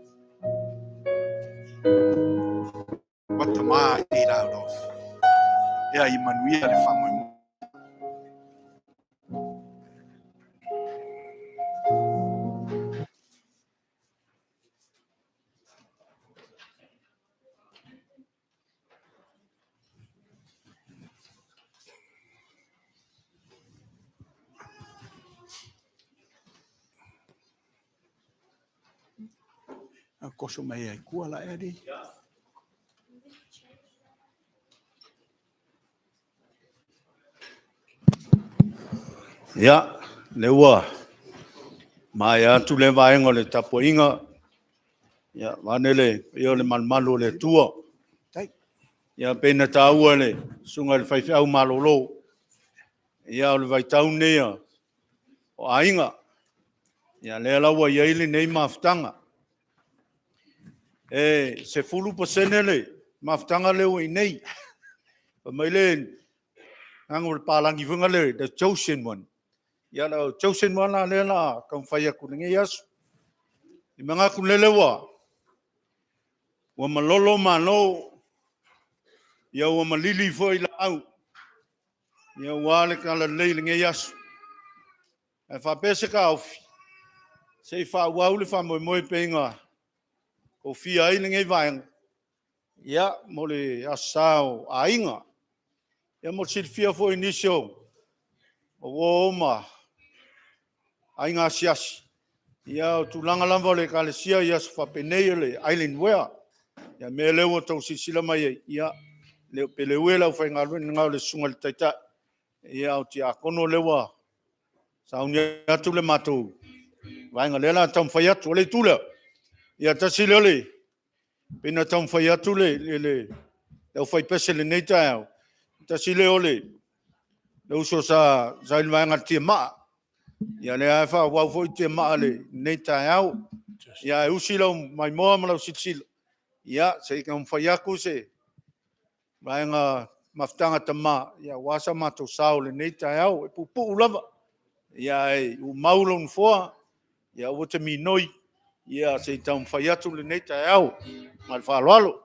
what Tama is made out of. Ia i manuia le whamoi mo. Aokuso mai ai kua la eri. Ia, le ua. Mai atu le vaenga le tapuinga. Ia, vanele, ia le malmalu le tua. Ia, pena taua le, sunga le whaiwhau malolo. Ia, le Vaitau nea, o ainga. Ia, le alaua iaile nei Mafutaga. E, se fulu pasene le, Mafutaga leo i nei. Pa mai le, ango le palangi whunga le, the chosen one. Ia la chosen one la le la, kong whaia kunenge yasu. I mga kunele wa. Wa malolo mano. Ia wa malili fo i la au. Ia wale ka la leilinge yasu. E whapese ka aufi. Se wha waule wha moi moi penga. Ko fia ailinge vaenga. Ia mo le asao ainga. Ia mo silfia fo inisio. O woma. Ainga siasi. Ia o tulanga lamba le kalesia ia se whapenei le island wea. Ia me lewa tau sisila mai ia le pelewe lau whai ngā ruen ngau le sunga le taita. Ia o ti akono lewa. Sauniga atu le matou. Vaenga lela tam whai atu le tula. Ia tasile le. Pena tam whai atu le lau whai pese le neita au. Tasile ole. Le uso sa ilvaenga tia maa. Ia le aifa wau foi tia maa le neita au. Ia e usi lau mai moa ma lau sitsila. Ia se ika whai aku se. Vaenga Mafutaga Tama. Ia wasa matou sao le neita au. E pupu ulava. Ia e u maulo nfoa. Ia ua te minoi. Ia se ita whai atu le neita au. Ma le whaaloalo.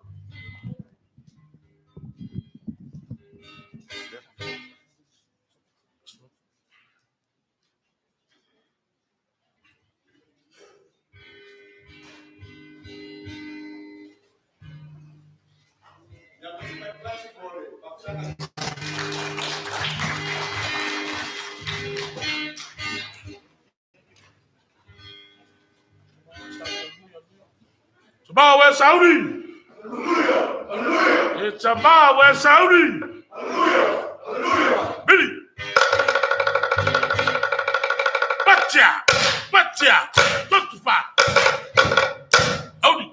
Tama, we're Saudi. Hallelujah. It's Tama, we're Saudi. Hallelujah. Hallelujah. Billy. Tia, Tutupa. Audi.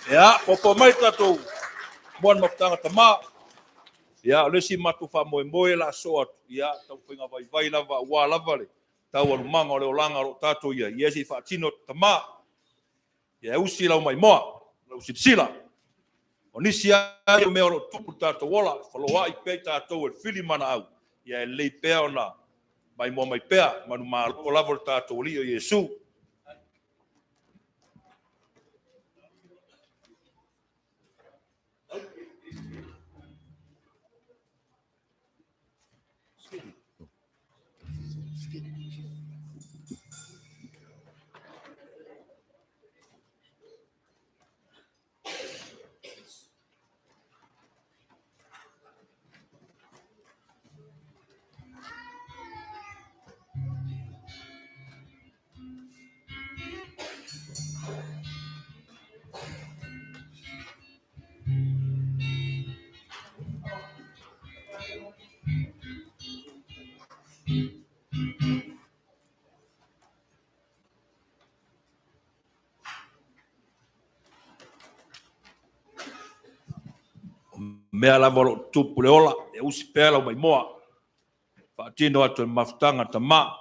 Ya, popo mai tatou. Buan Mafutaga Tama. Ya, lesi matu fa moe la so atu. Ya, tau whinga vai lava, ua lava le. Tau anu manga o le olanga o tatou ia. Iesi fa tino Tama. Ya, usi lau mai moa. Usi sila. O nisi ai o mea o tupu tatou ola. Whaloa i pei tatou e whili mana au. Ya, e lei pea o na mai moa mai pea. Manu maa o lava o tatou li o Iesu. Mea lava lo tupu le ola, e usi pea lau mai moa. Whaatino atu e Mafutaga Tama.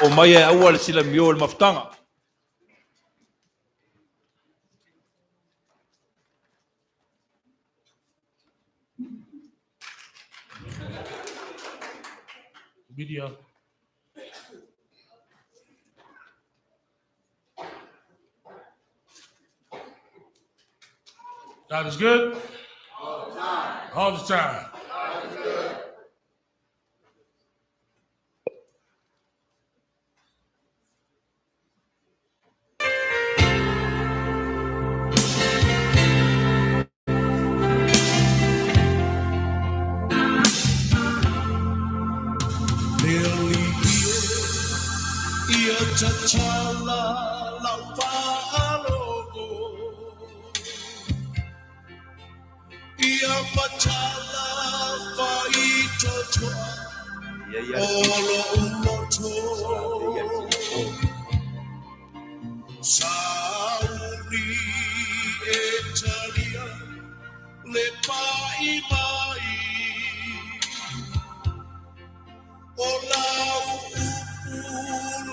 O mai e aua le sila mio le Mafutaga. Video. God is good. All the time. All the time. God is good. Ia tatala lau Faasologa. Ia matala Vaitau olo uloto. Sauni Etena le pai mai. O lau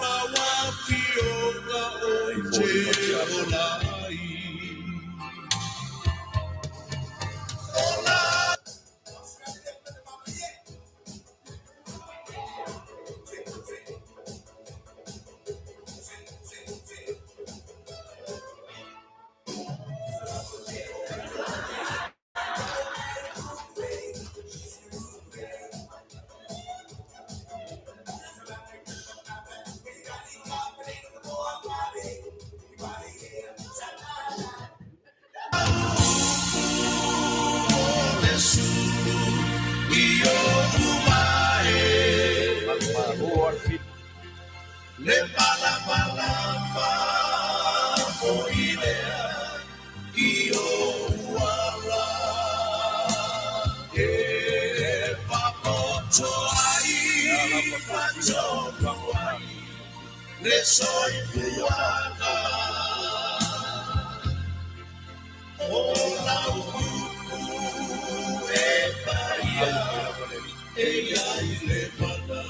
la wapioga o te olai. Le bala bala ba foilea io wala e papoto ai pato ai le soy buana o la e paia e ai le bala.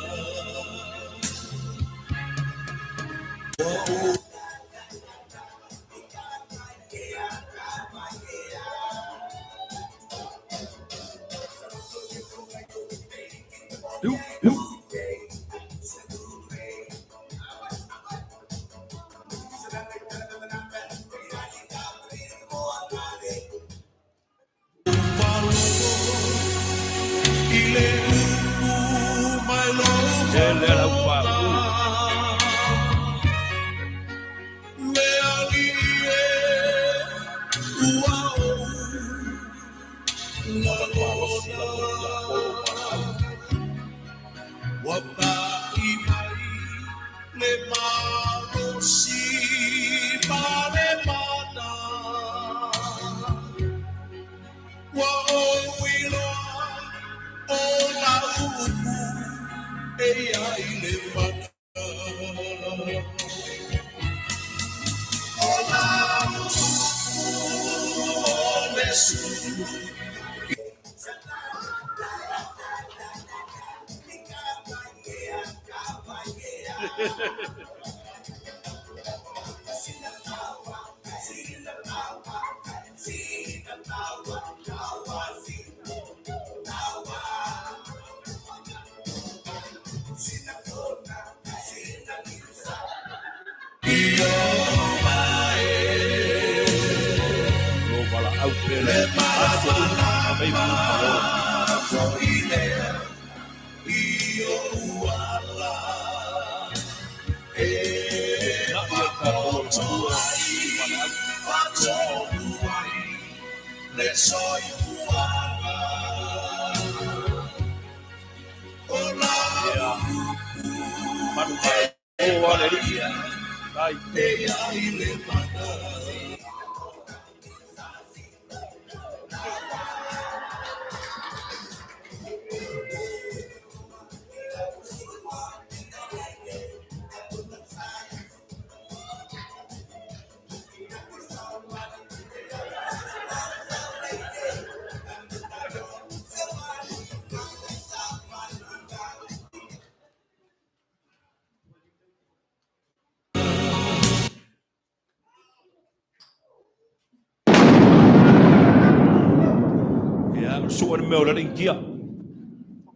So on me in gear.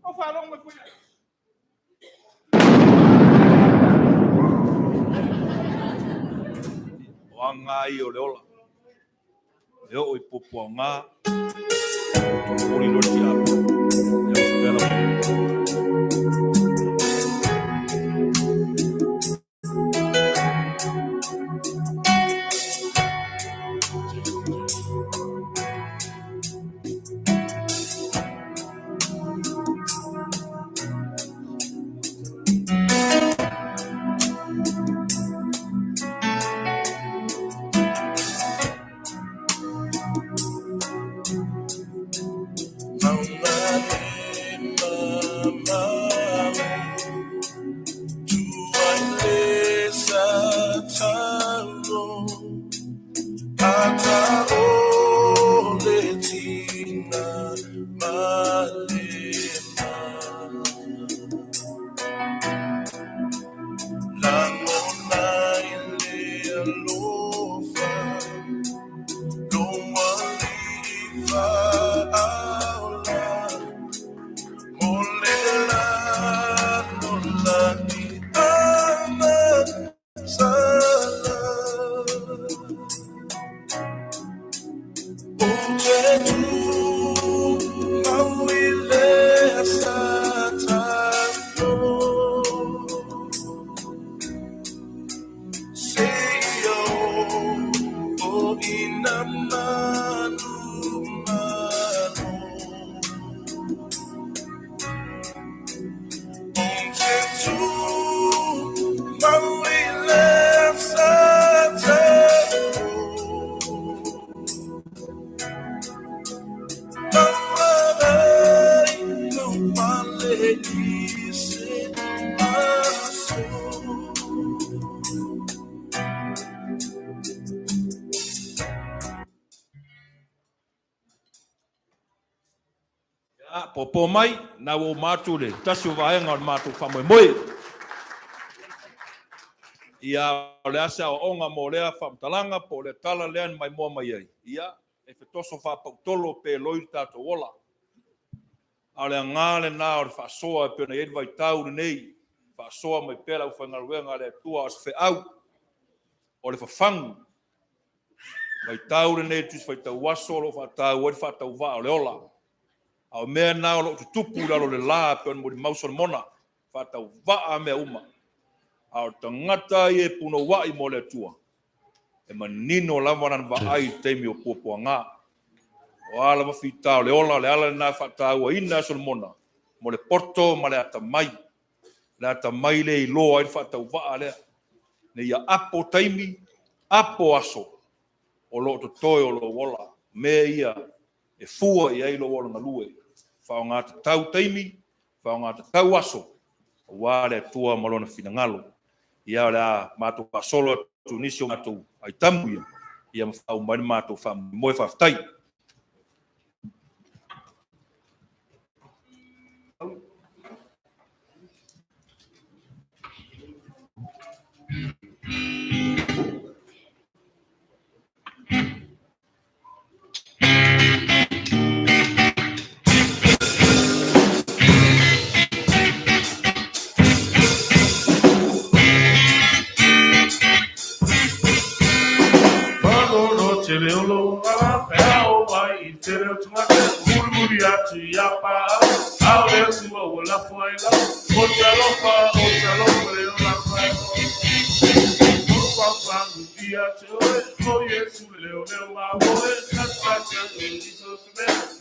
How far long before you? Wanga I o leola. Leo I popo nga. Tori no Popo mai na o matu le tasu vaenga o matu famoe. Ia le asa o onga mo lea whamtalanga po le tala lean mai mua mai ai. Ia e whetoso whapautolo pe loi tato wola. A le ngāle nā o le whasoa e pēna ed Vaitau nei. Whasoa mai pēra u whangaruenga le tua as wheau. O le whawhangu. Vaitau nei tus Vaitau waso lo whatau e whatau wa o le ola. Au mea nā o lo tutupu lalo le lā pēna mo di mauso le mona. Whatau wa a mea uma. Au tangata I e puno wa I mo le tua. E manino lavanan wa ai teimi o puapua ngā. O ala mawhitau le ola le ala nā whatau a ina so le mona. Mo le porto ma le ata mai. Le ata mai le I loa I whatau wa lea. Ne ia apo teimi, apo aso. O lo to toi o lo wola. Mea ia e fua I ai lo wola na lue. Whao ngā te tau teimi, whao ngā te tau aso. O wā le tua malona finangalo. Ia la mato pasolo tu nisio mato ai tamu ia mafau mai mato fa moi fa tai Leolo, Pao, vai, Tereu, Murmuriati, Yapa, Aue, Sua, La Fuega, Otalofa, Leona, Papa, Dia, Oye, Suleo, Oye, Casaca,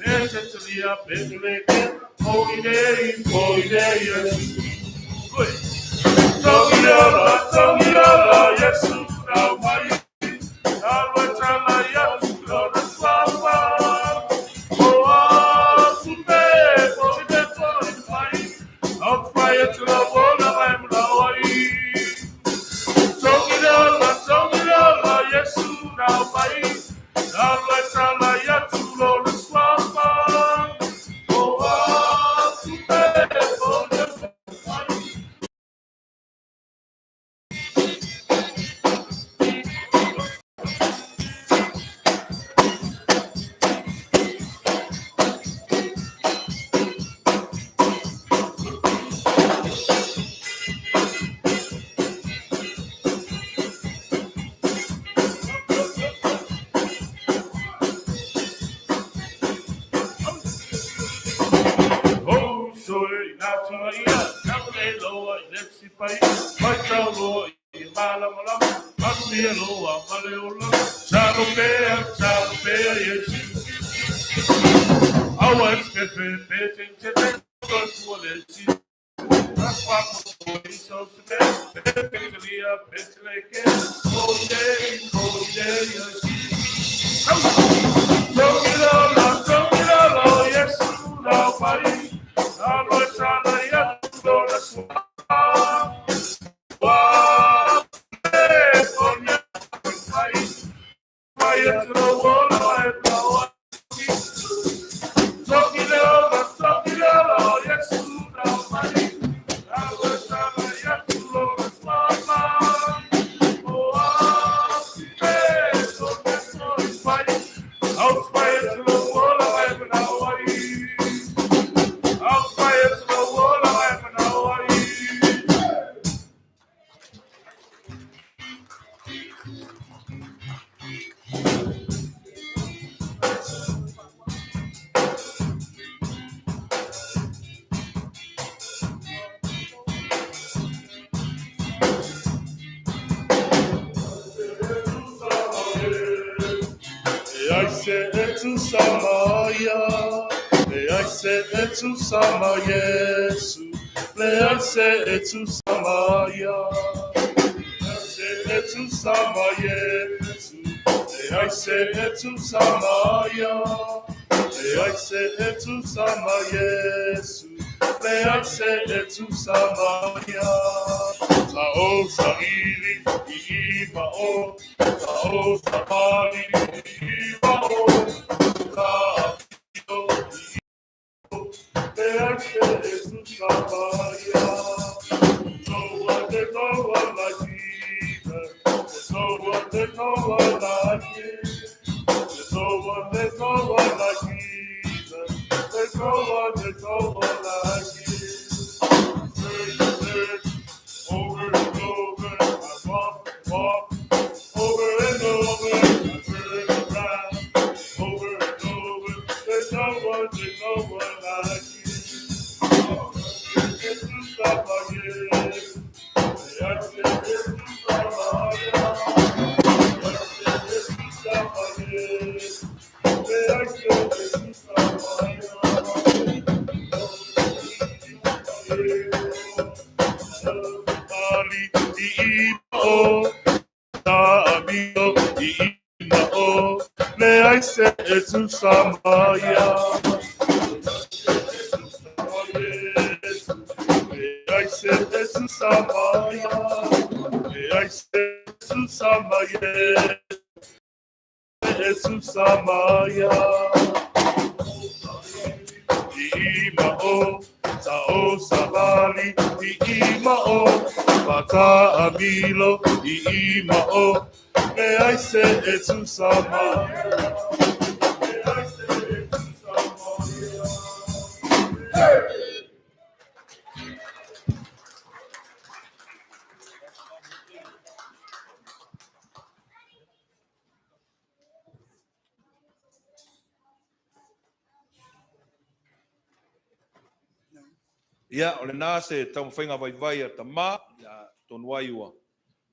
Netelia, Pentecost, Oide, Sauniga, yes, now my. Naotala, yes, Lord, Papa. Oh, today, for the God, out fire to the world, I'm Hawaii. Sauniga, yes, now my. Naotala, yes, Lord, Papa. Oh, today, for the God. Naotala ia, Naotala loa, Lexi pai, Vaitau loa, Malamalama, Manuia loa, Maleola, Salopea, yes. Our Pepe, Pepe, Pepe, Etu sama Yesu, lease etu sama ya. Etu sama Yesu, leise etu sama ya. Leise etu sama Yesu, leise etu sama ya. Sao saili iba o, sao samali iba o. Jesus, no one like Jesus. No one, there's no one like Jesus. There's no one like Jesus. There's no one like Jesus. Search, over and over, I walk, over and over, I turn around, over and over. There's no one like Jesus. Ia, o le nā se tau whainga vai Tama, ia tonu ai ua.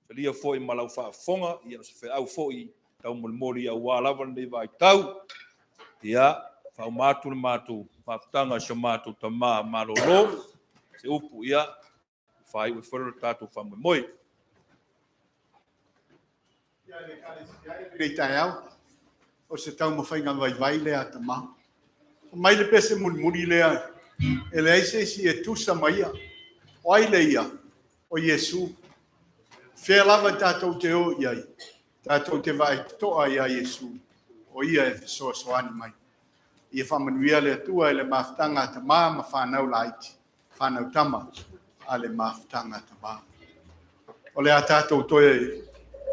Whilia fōi malau whaafonga, ia se whai au fōi tau mori au wālawa nei Vaitau. Ia, whau mātu le mātu, Mafutaga se mātu Tama malolo, se upu ia, whai ui whara tātou whamoi. Rei tai au, o se tau mawhainga vai lea Tama. O mai le pese muri lea, e le aise si e tusa maia, o ai le ia, o Yesu. Whea lava tātou te o iai, tātou te vai toa ia Yesu, o ia e soa soani mai. Ia whamanuia le atua e le Mafutaga Tama ma Fanau laiti, Fanau Tama, a le Mafutaga Tama. O le a tātou toe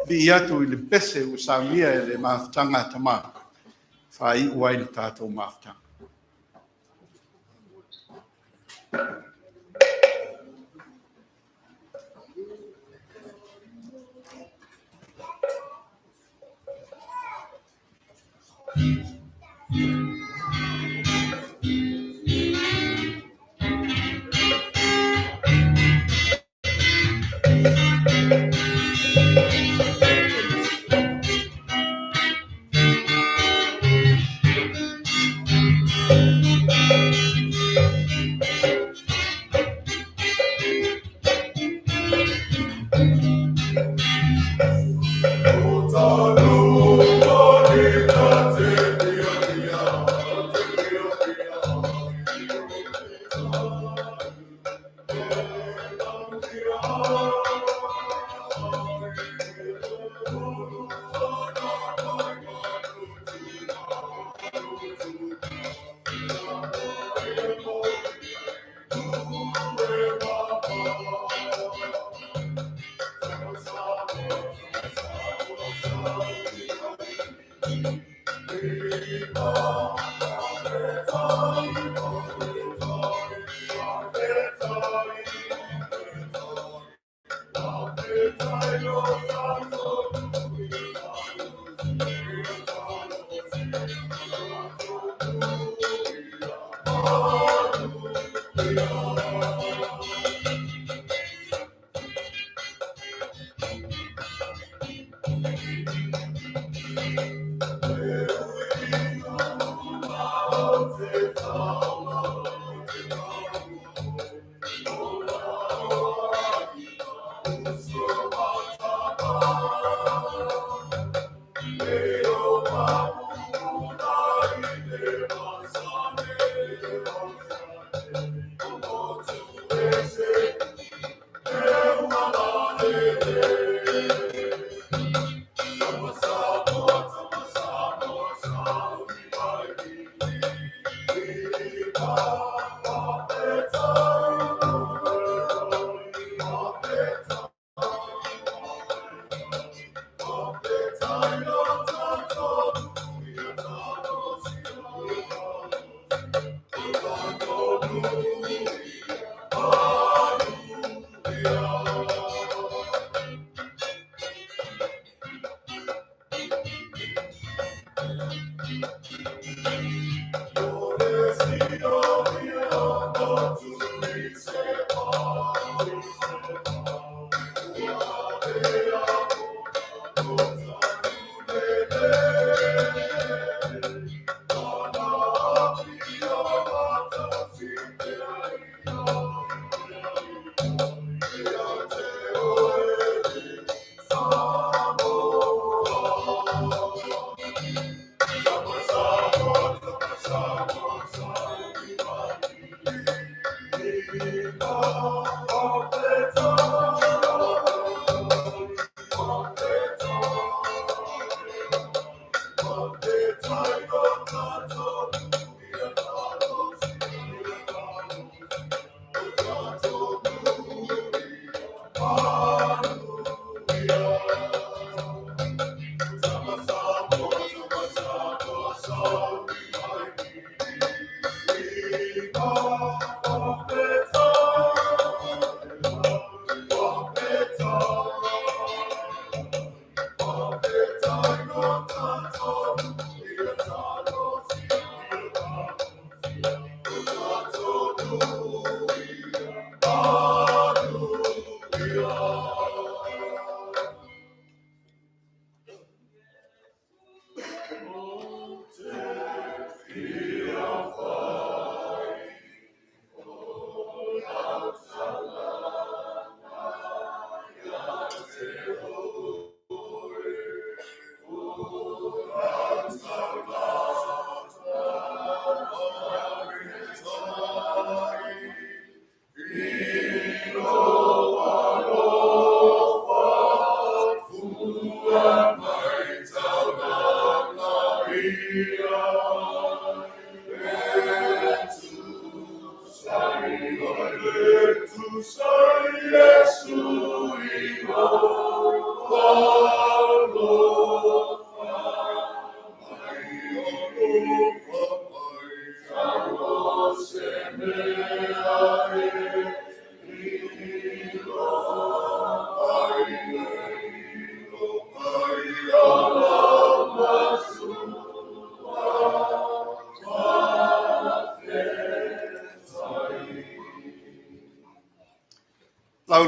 li atu i le pese o Sauniga e le Mafutaga Tama, whai uai le tātou Mafutaga.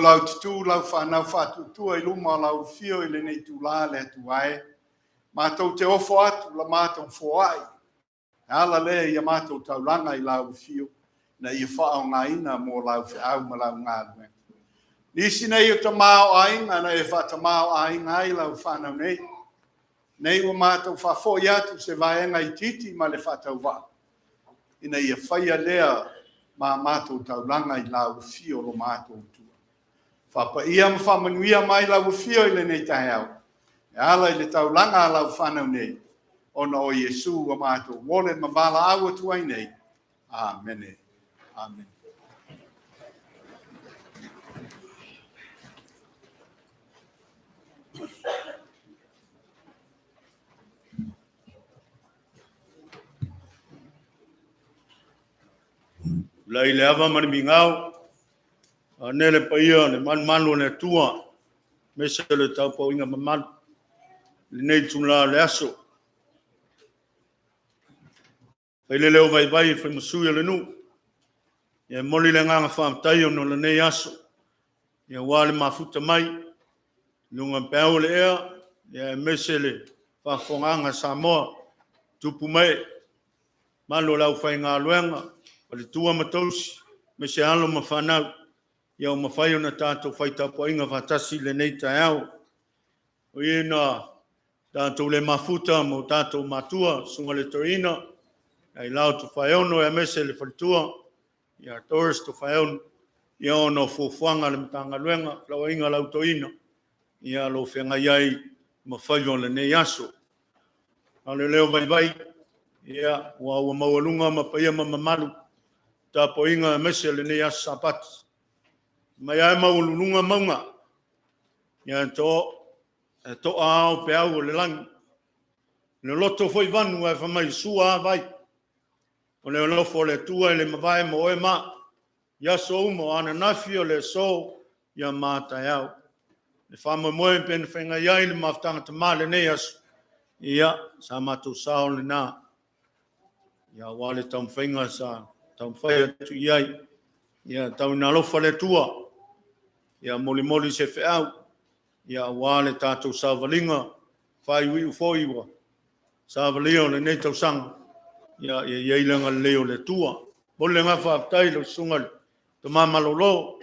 Lau tutu, lau Fanau whatutua I luma lau fio I le nei tūlā le atu ai. Mātou te ofo atu la mātou foai. Ala le ia mātou taulanga I lau fio. Na ia whao ngā ina mō lau whiau ma lau ngā lue. Nisi nei o ta māo ainga na e whatamāo ainga ai lau whanau nei. Nei o mātou whafo I atu se vaenga I titi ma le whatau wā. Ina ia whaia lea ma mātou taulanga I lau fio lo mātou tua. Whapa ia ma whamanuia mai lau fio I le nei tae au. E ala I le taulanga lau whanau nei. Ona o Yesu wa mātou wole ma wala awa tuai nei. Amen. Amen. Lai le ava mani mingau, nele pa ia, ne manu ne tua, me se le tau pa inga mamanu, le nei tula le aso. Pai le leo vai fai masui le nu, Ia moli le nganga whaamtai o no le nei aso. Ia wale mafuta mai. Lunga pēo le ea. Ia mesele whawhonganga Samoa. Tupu mai. Malo lau whai ngā luenga. Pali tua matausi. Me se alo ma Fanau. Ia o mawhai o na tātou whaitapo inga whatasi le nei tai au. O ina tātou le mafuta mo tātou matua. Sunga le torina. Ai lau tu whai ono e mese le whalitua. Ia Doris to whaeon, ia ono fufuanga le mtanga luenga, lau inga lau toina, ia lo whenga iai ma whaiwa le nei aso. Ale leo vai, ia ua maualunga ma paia ma mamalu, tapo inga mese le nei aso sapati. Mai ai maualunga maunga, ia to ao pe au le langi. Le loto foi vanu e whamai sua vai. O le olofo le tua le mawai mo e ma. Ia so umo ana nafi o le so ia mātai au. Le whama moe pene whenga iai le Mafutaga Tama le nei aso. Ia, sa mātou sao le nā. Ia wale tau mwhenga sa tau mwhai atu iai. Ia tau ina lofa le tua. Ia moli se whiau. Ia wale tātou sa valinga. Whai ui ufoiwa. Sa valio le nei tau sanga. Ia ielanga leo le tua. Mole ngā whaaftai lo sungal. Te māmalolo.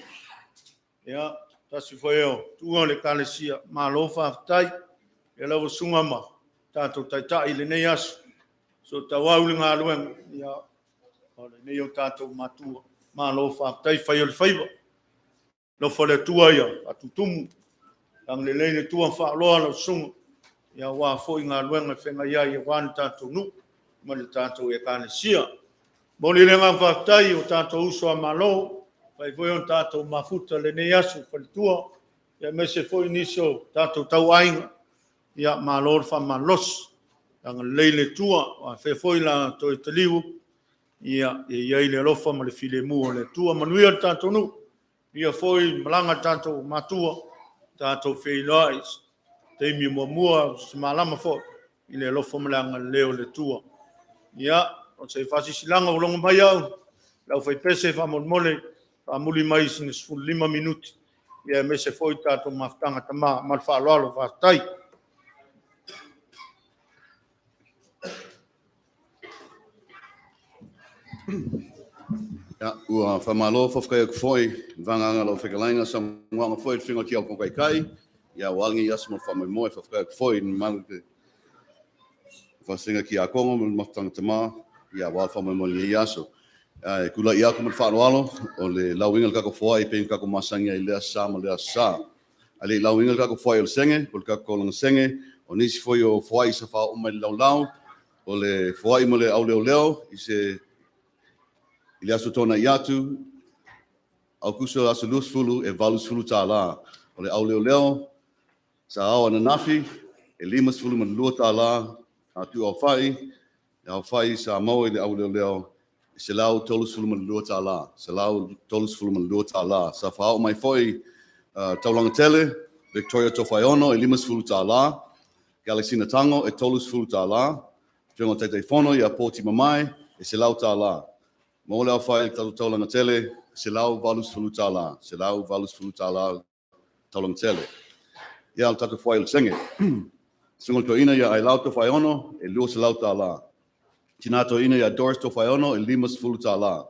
Ia, tasi whaeo. Tua le kalesia. Mālo whaaftai. Ia lau sunga ma. Tātou taitai le nei aso. So tau au le ngā luenga. Ia, le nei o tātou matua. Mālo whaaftai whaio le whaiva. Lo whale tua ia. Atutumu. Ang le leile tua whaaloa lo sunga. Ia wā fōi ngā luenga whenga ia ia wāni tātou nu. Ma le tātou e kalesia. Moli le ngā whaftai o tātou uso a malo. Pai foi on tātou mafuta le nei aso whalitua. Ia mese foi niso tātou tau ainga. Ia malo wha malos. Anga leile tua. Wa whe foi la toi te liu. Ia iei le lofa ma le file mua le tua. Manuia tātou nu. Ia foi malanga tātou matua. Tātou whei lais. Teimi mua se malama foi. I le lofa malanga leo le tua. Ia, o se whasi silanga o longa mai au. Lau whai pese whamolmole, whamuli mai sine 5 minuti. Ia me se foi tātou Mafutaga Tama, mal whaaloalo whaatai. Ia, ua whamalo whawhkai aku foi, vanganga lau whekalainga sa mwanga foi, whinga ki au kongkai kai. Ia, walangi asmo whamai moe whawhkai aku foi, malu te Faasologa ki a Kongo mo Mafutaga Tama ia wal fa mo Vaiaso kula ia ko mo Faasologa o le lawinga ka ko foi pe ka ko masanga i le sa mo le sa ale lawinga ka ko foi o senge ko ka ko lang senge o nisi foi o foi sa fa o mai lau o le foi mo le au leo i se ile aso tona iatu Aokuso aso lus fulu e valus fulu tala o le au leo sa au na nafi e limas fulu man lu tala tu au fai sa mau le au leo se lau tolus fulu man lu tala se lau tolus fulu man lu tala sa fa mai foi taulang tele Victoria Tofaiono e limas fulu tala Galaxy Natango e tolus fulu tala Fiongo Tete Fono ia poti mamai e se lau tala mo le au fai taulang tele se lau valus fulu tala se lau valus fulu tala taulang tele ia tatu foi el senge Sungo to ina ia ai lau Tofaiono e lua se lau tala. Tinato ina ia Doris Tofaiono e limas fulu tala.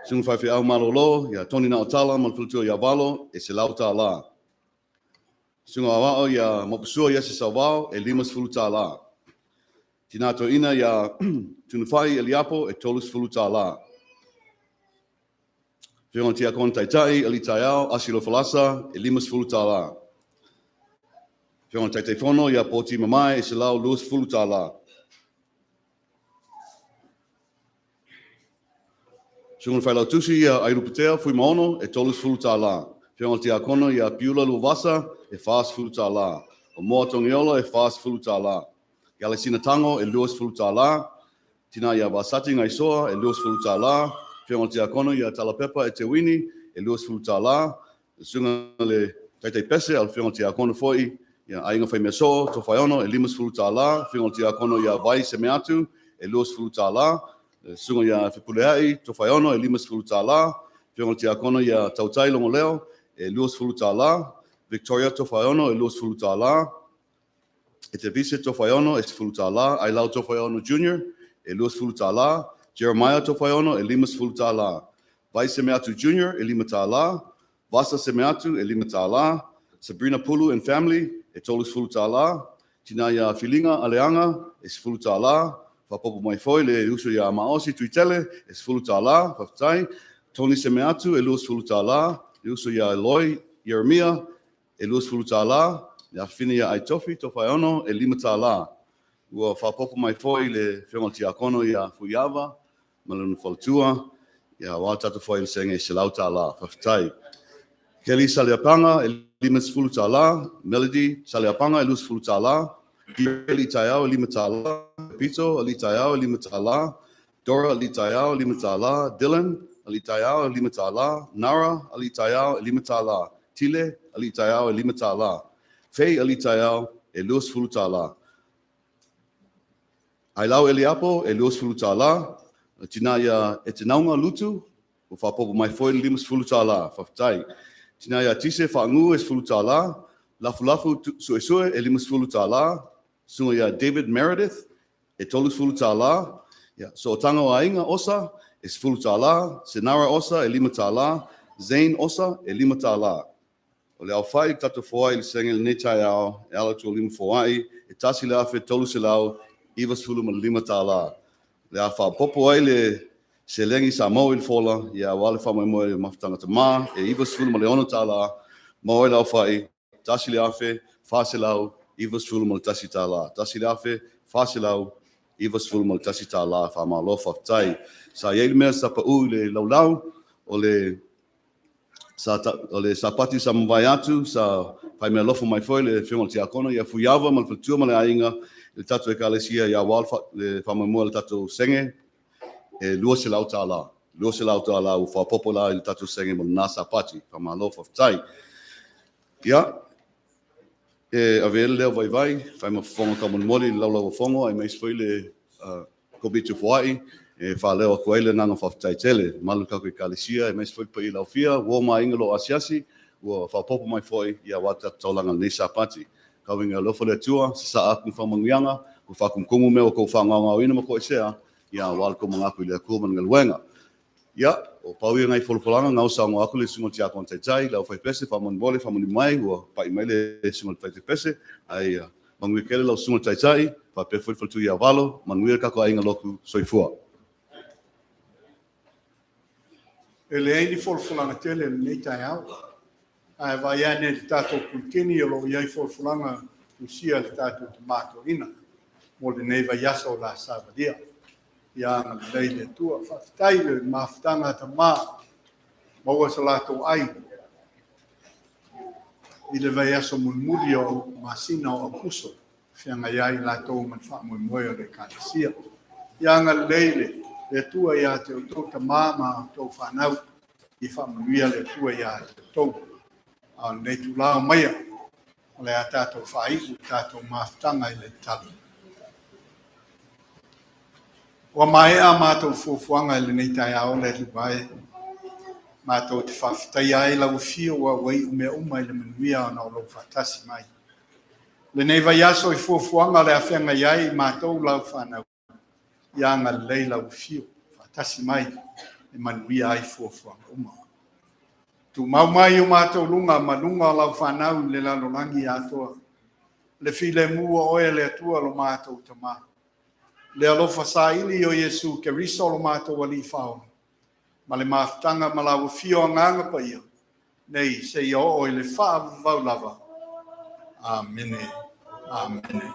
Sungo fai au malolo ia Tony Naotala mal fulu ia valo e se lau tala. Sungo awao ia mopusua ia se salvao e limas fulu tala. Tinato ina ia tunufai Eliapo e tolus fulu tala. Fionga tia kon taitai ali taiao asilo falasa e limas fulu tala. Fionga Tete Fono ia poti mamai e se lau lus fulu tala. Sunga fai lau tusi ia airuputea fui maono e tolus fulu tala. Fionga tia kono ia piula luwasa e fast fulu tala. O moa tongiola e fast fulu tala. Galaxy Natango e lus fulu tala. Tina ia vasati ngai soa e lus fulu tala. Fionga tia kono ia talapepa e te wini e lus fulu tala. Sunga le Tete Pese al fionga tia kono foi ia ainga fai meso Tofaiono e limas fulu tala, fingo tia kono ia vai se meatu e luas fulu tala, Sunga ia Whipuleai, Towhaiono, e 5 tālā. Whionga Te Akono ia Tautai Longo Leo, e 2 tālā. Victoria Towhaiono, e 2 tālā. E Te Vise Towhaiono, e 10 tālā. Ailau Towhaiono Jr., e 2 tālā. Jeremiah Towhaiono, e 5 tālā. Vai Semeatu Jr., e 5 tālā. Vasa Semeatu, e 5 tālā. Sabrina Pulu and family, e 3 tālā. Tina ia Filinga Aleanga, e 10 tālā. Whapopo mai foi le uso ia Maosi Tuitele, e 10 tālā. Whaftai. Tony Semeatu, e 2 tālā. Le uso ia Eloi Yeremia, e 2 tālā. Ia Fini ia Aitofi, Towhaiono, e 5 tālā. Ua whapopo mai foi le whionga Te Akono ia Fuiava, Malunu Whaltua, ia wātata foi le senge se lau tālā. Whaftai. Kelly Saleapanga, e 5 tālā. Melody Saleapanga, e 2 tālā. Kelly Taiao, e 5 tālā. Pito, Ali Taiao, e 5 tālā. Dora, Ali Taiao, e 5 tālā. Dylan, Ali Taiao, e 5 tālā. Nara, Ali Taiao, e 5 tālā. Tile, Ali Taiao, e 5 tālā. Fei, Ali Taiao, e 2 tālā. Ailau Eliapo, e 2 tālā. Tina ia Etenaunga Lutu, o whapopo mai foi le 5 tālā. Whaftai. Tina ia Tise Whaangu, e 10 tālā. Lafu Suesue, e 5 tālā. Sunga ia David Meredith, e 3 tālā. So Tanga o Ainga Osa, e 10 tālā. Senara Osa, e 5 tālā. Zane Osa, e 5 tālā. O le au whai tatu whai le senge le netai au, e ala tu o 5 whai, e tasi le awhi tolu se lau, iwa sfulu ma 5 tālā. Le a wha popo ai le se lengi sa mau il fola, ia wale wha mai moe le Mafutaga Tama, e iwa sfulu ma le 1 tālā, mau le au whai, tasi le awhi, whase lau, iwa sfulu ma le tasi tālā. Tasi le awhi, whase lau, iwa sfulu ma le tasi tālā, wha ma lo whaftai. Sa iei mea sa pa ui le laulau, o le sapati sa Vaiaso sa pai mea lofo mai foi le whionga Te Akono ia Fuiava ma le whatua ma le ainga le tatu e kalesia ia wal le whamamua le tatu senge e 2 lau tālā. 2 lau tālā u whapopo la i le tatu senge ma le nā sapati whamalo whaftai. Ia, e avele leo vai, whai ma whonga ka moli lau whongo ai meis foi le kobitu fuai, e whaleo koe le nanga whaftai tele. Malu kako i kalesia, e meis foi pa i lau fia, wo ma ingalo asiasi, ua whapopo mai foi, ia wata taulanga nei sapati. Kawinga lofo le tua, sa aku whamangianga, ku whakumkumu meo ko whanganga o ina mako esea, ia wal ko mga aku i le akuman ngaluenga. Ia, o pauia ngai wholopolanga, ngau sa ngau aku le sungo Te Akono taitai, lau whai pese, whamon bole, whamoni mai, ua pai mai le sungo tai te pese, ai mangui kele lau sungo taitai, pa pe foi faltu ia walo, mangui kako ainga loku soifua. E le eini wholopolanga tele le nei tai au. Ai vai ane le tātou kulkini o lo iai wholopolanga usia le tātou te mātorina. Mo le nei Vaiaso la Savadia. Ia ngā lei le tua. Whaftai le Mafutaga Tama. Maua sa lātou ai. I le Vaiaso mulmuli o masina o Aokuso. Whianga iai lātou man whaamui moe o le kālesia. Ia ngā lei le tua ia te o tō Tama ma o tō Fanau. I whaamuia le tua ia te tō. Nei tu lao maia. O le a tātou whaiku, tātou Mafutaga i le tali. Wa mai a mātou fuafuanga i le nei tai ao le luai. Mātou te whawhitai ai lau fio wa wei umea uma i le manuia o nao lau whatasi mai. Le nei Vaiaso i fuafuanga le a whenga iai mātou lau whanau. Ia ngā lei lau fio, whatasi mai i manuia ai fuafuanga uma. Tu mau mai o mātou lunga, malunga lau whanau le lalolangi atoa. Le file mua oe le atua lo mātou Tama. Le alofa sa ili o Yesu ke riso lo mātou ali whao. Ma le Mafutaga ma lau fio nganga pa ia. Nei se ia o le wha vau lava. Amene. Amene.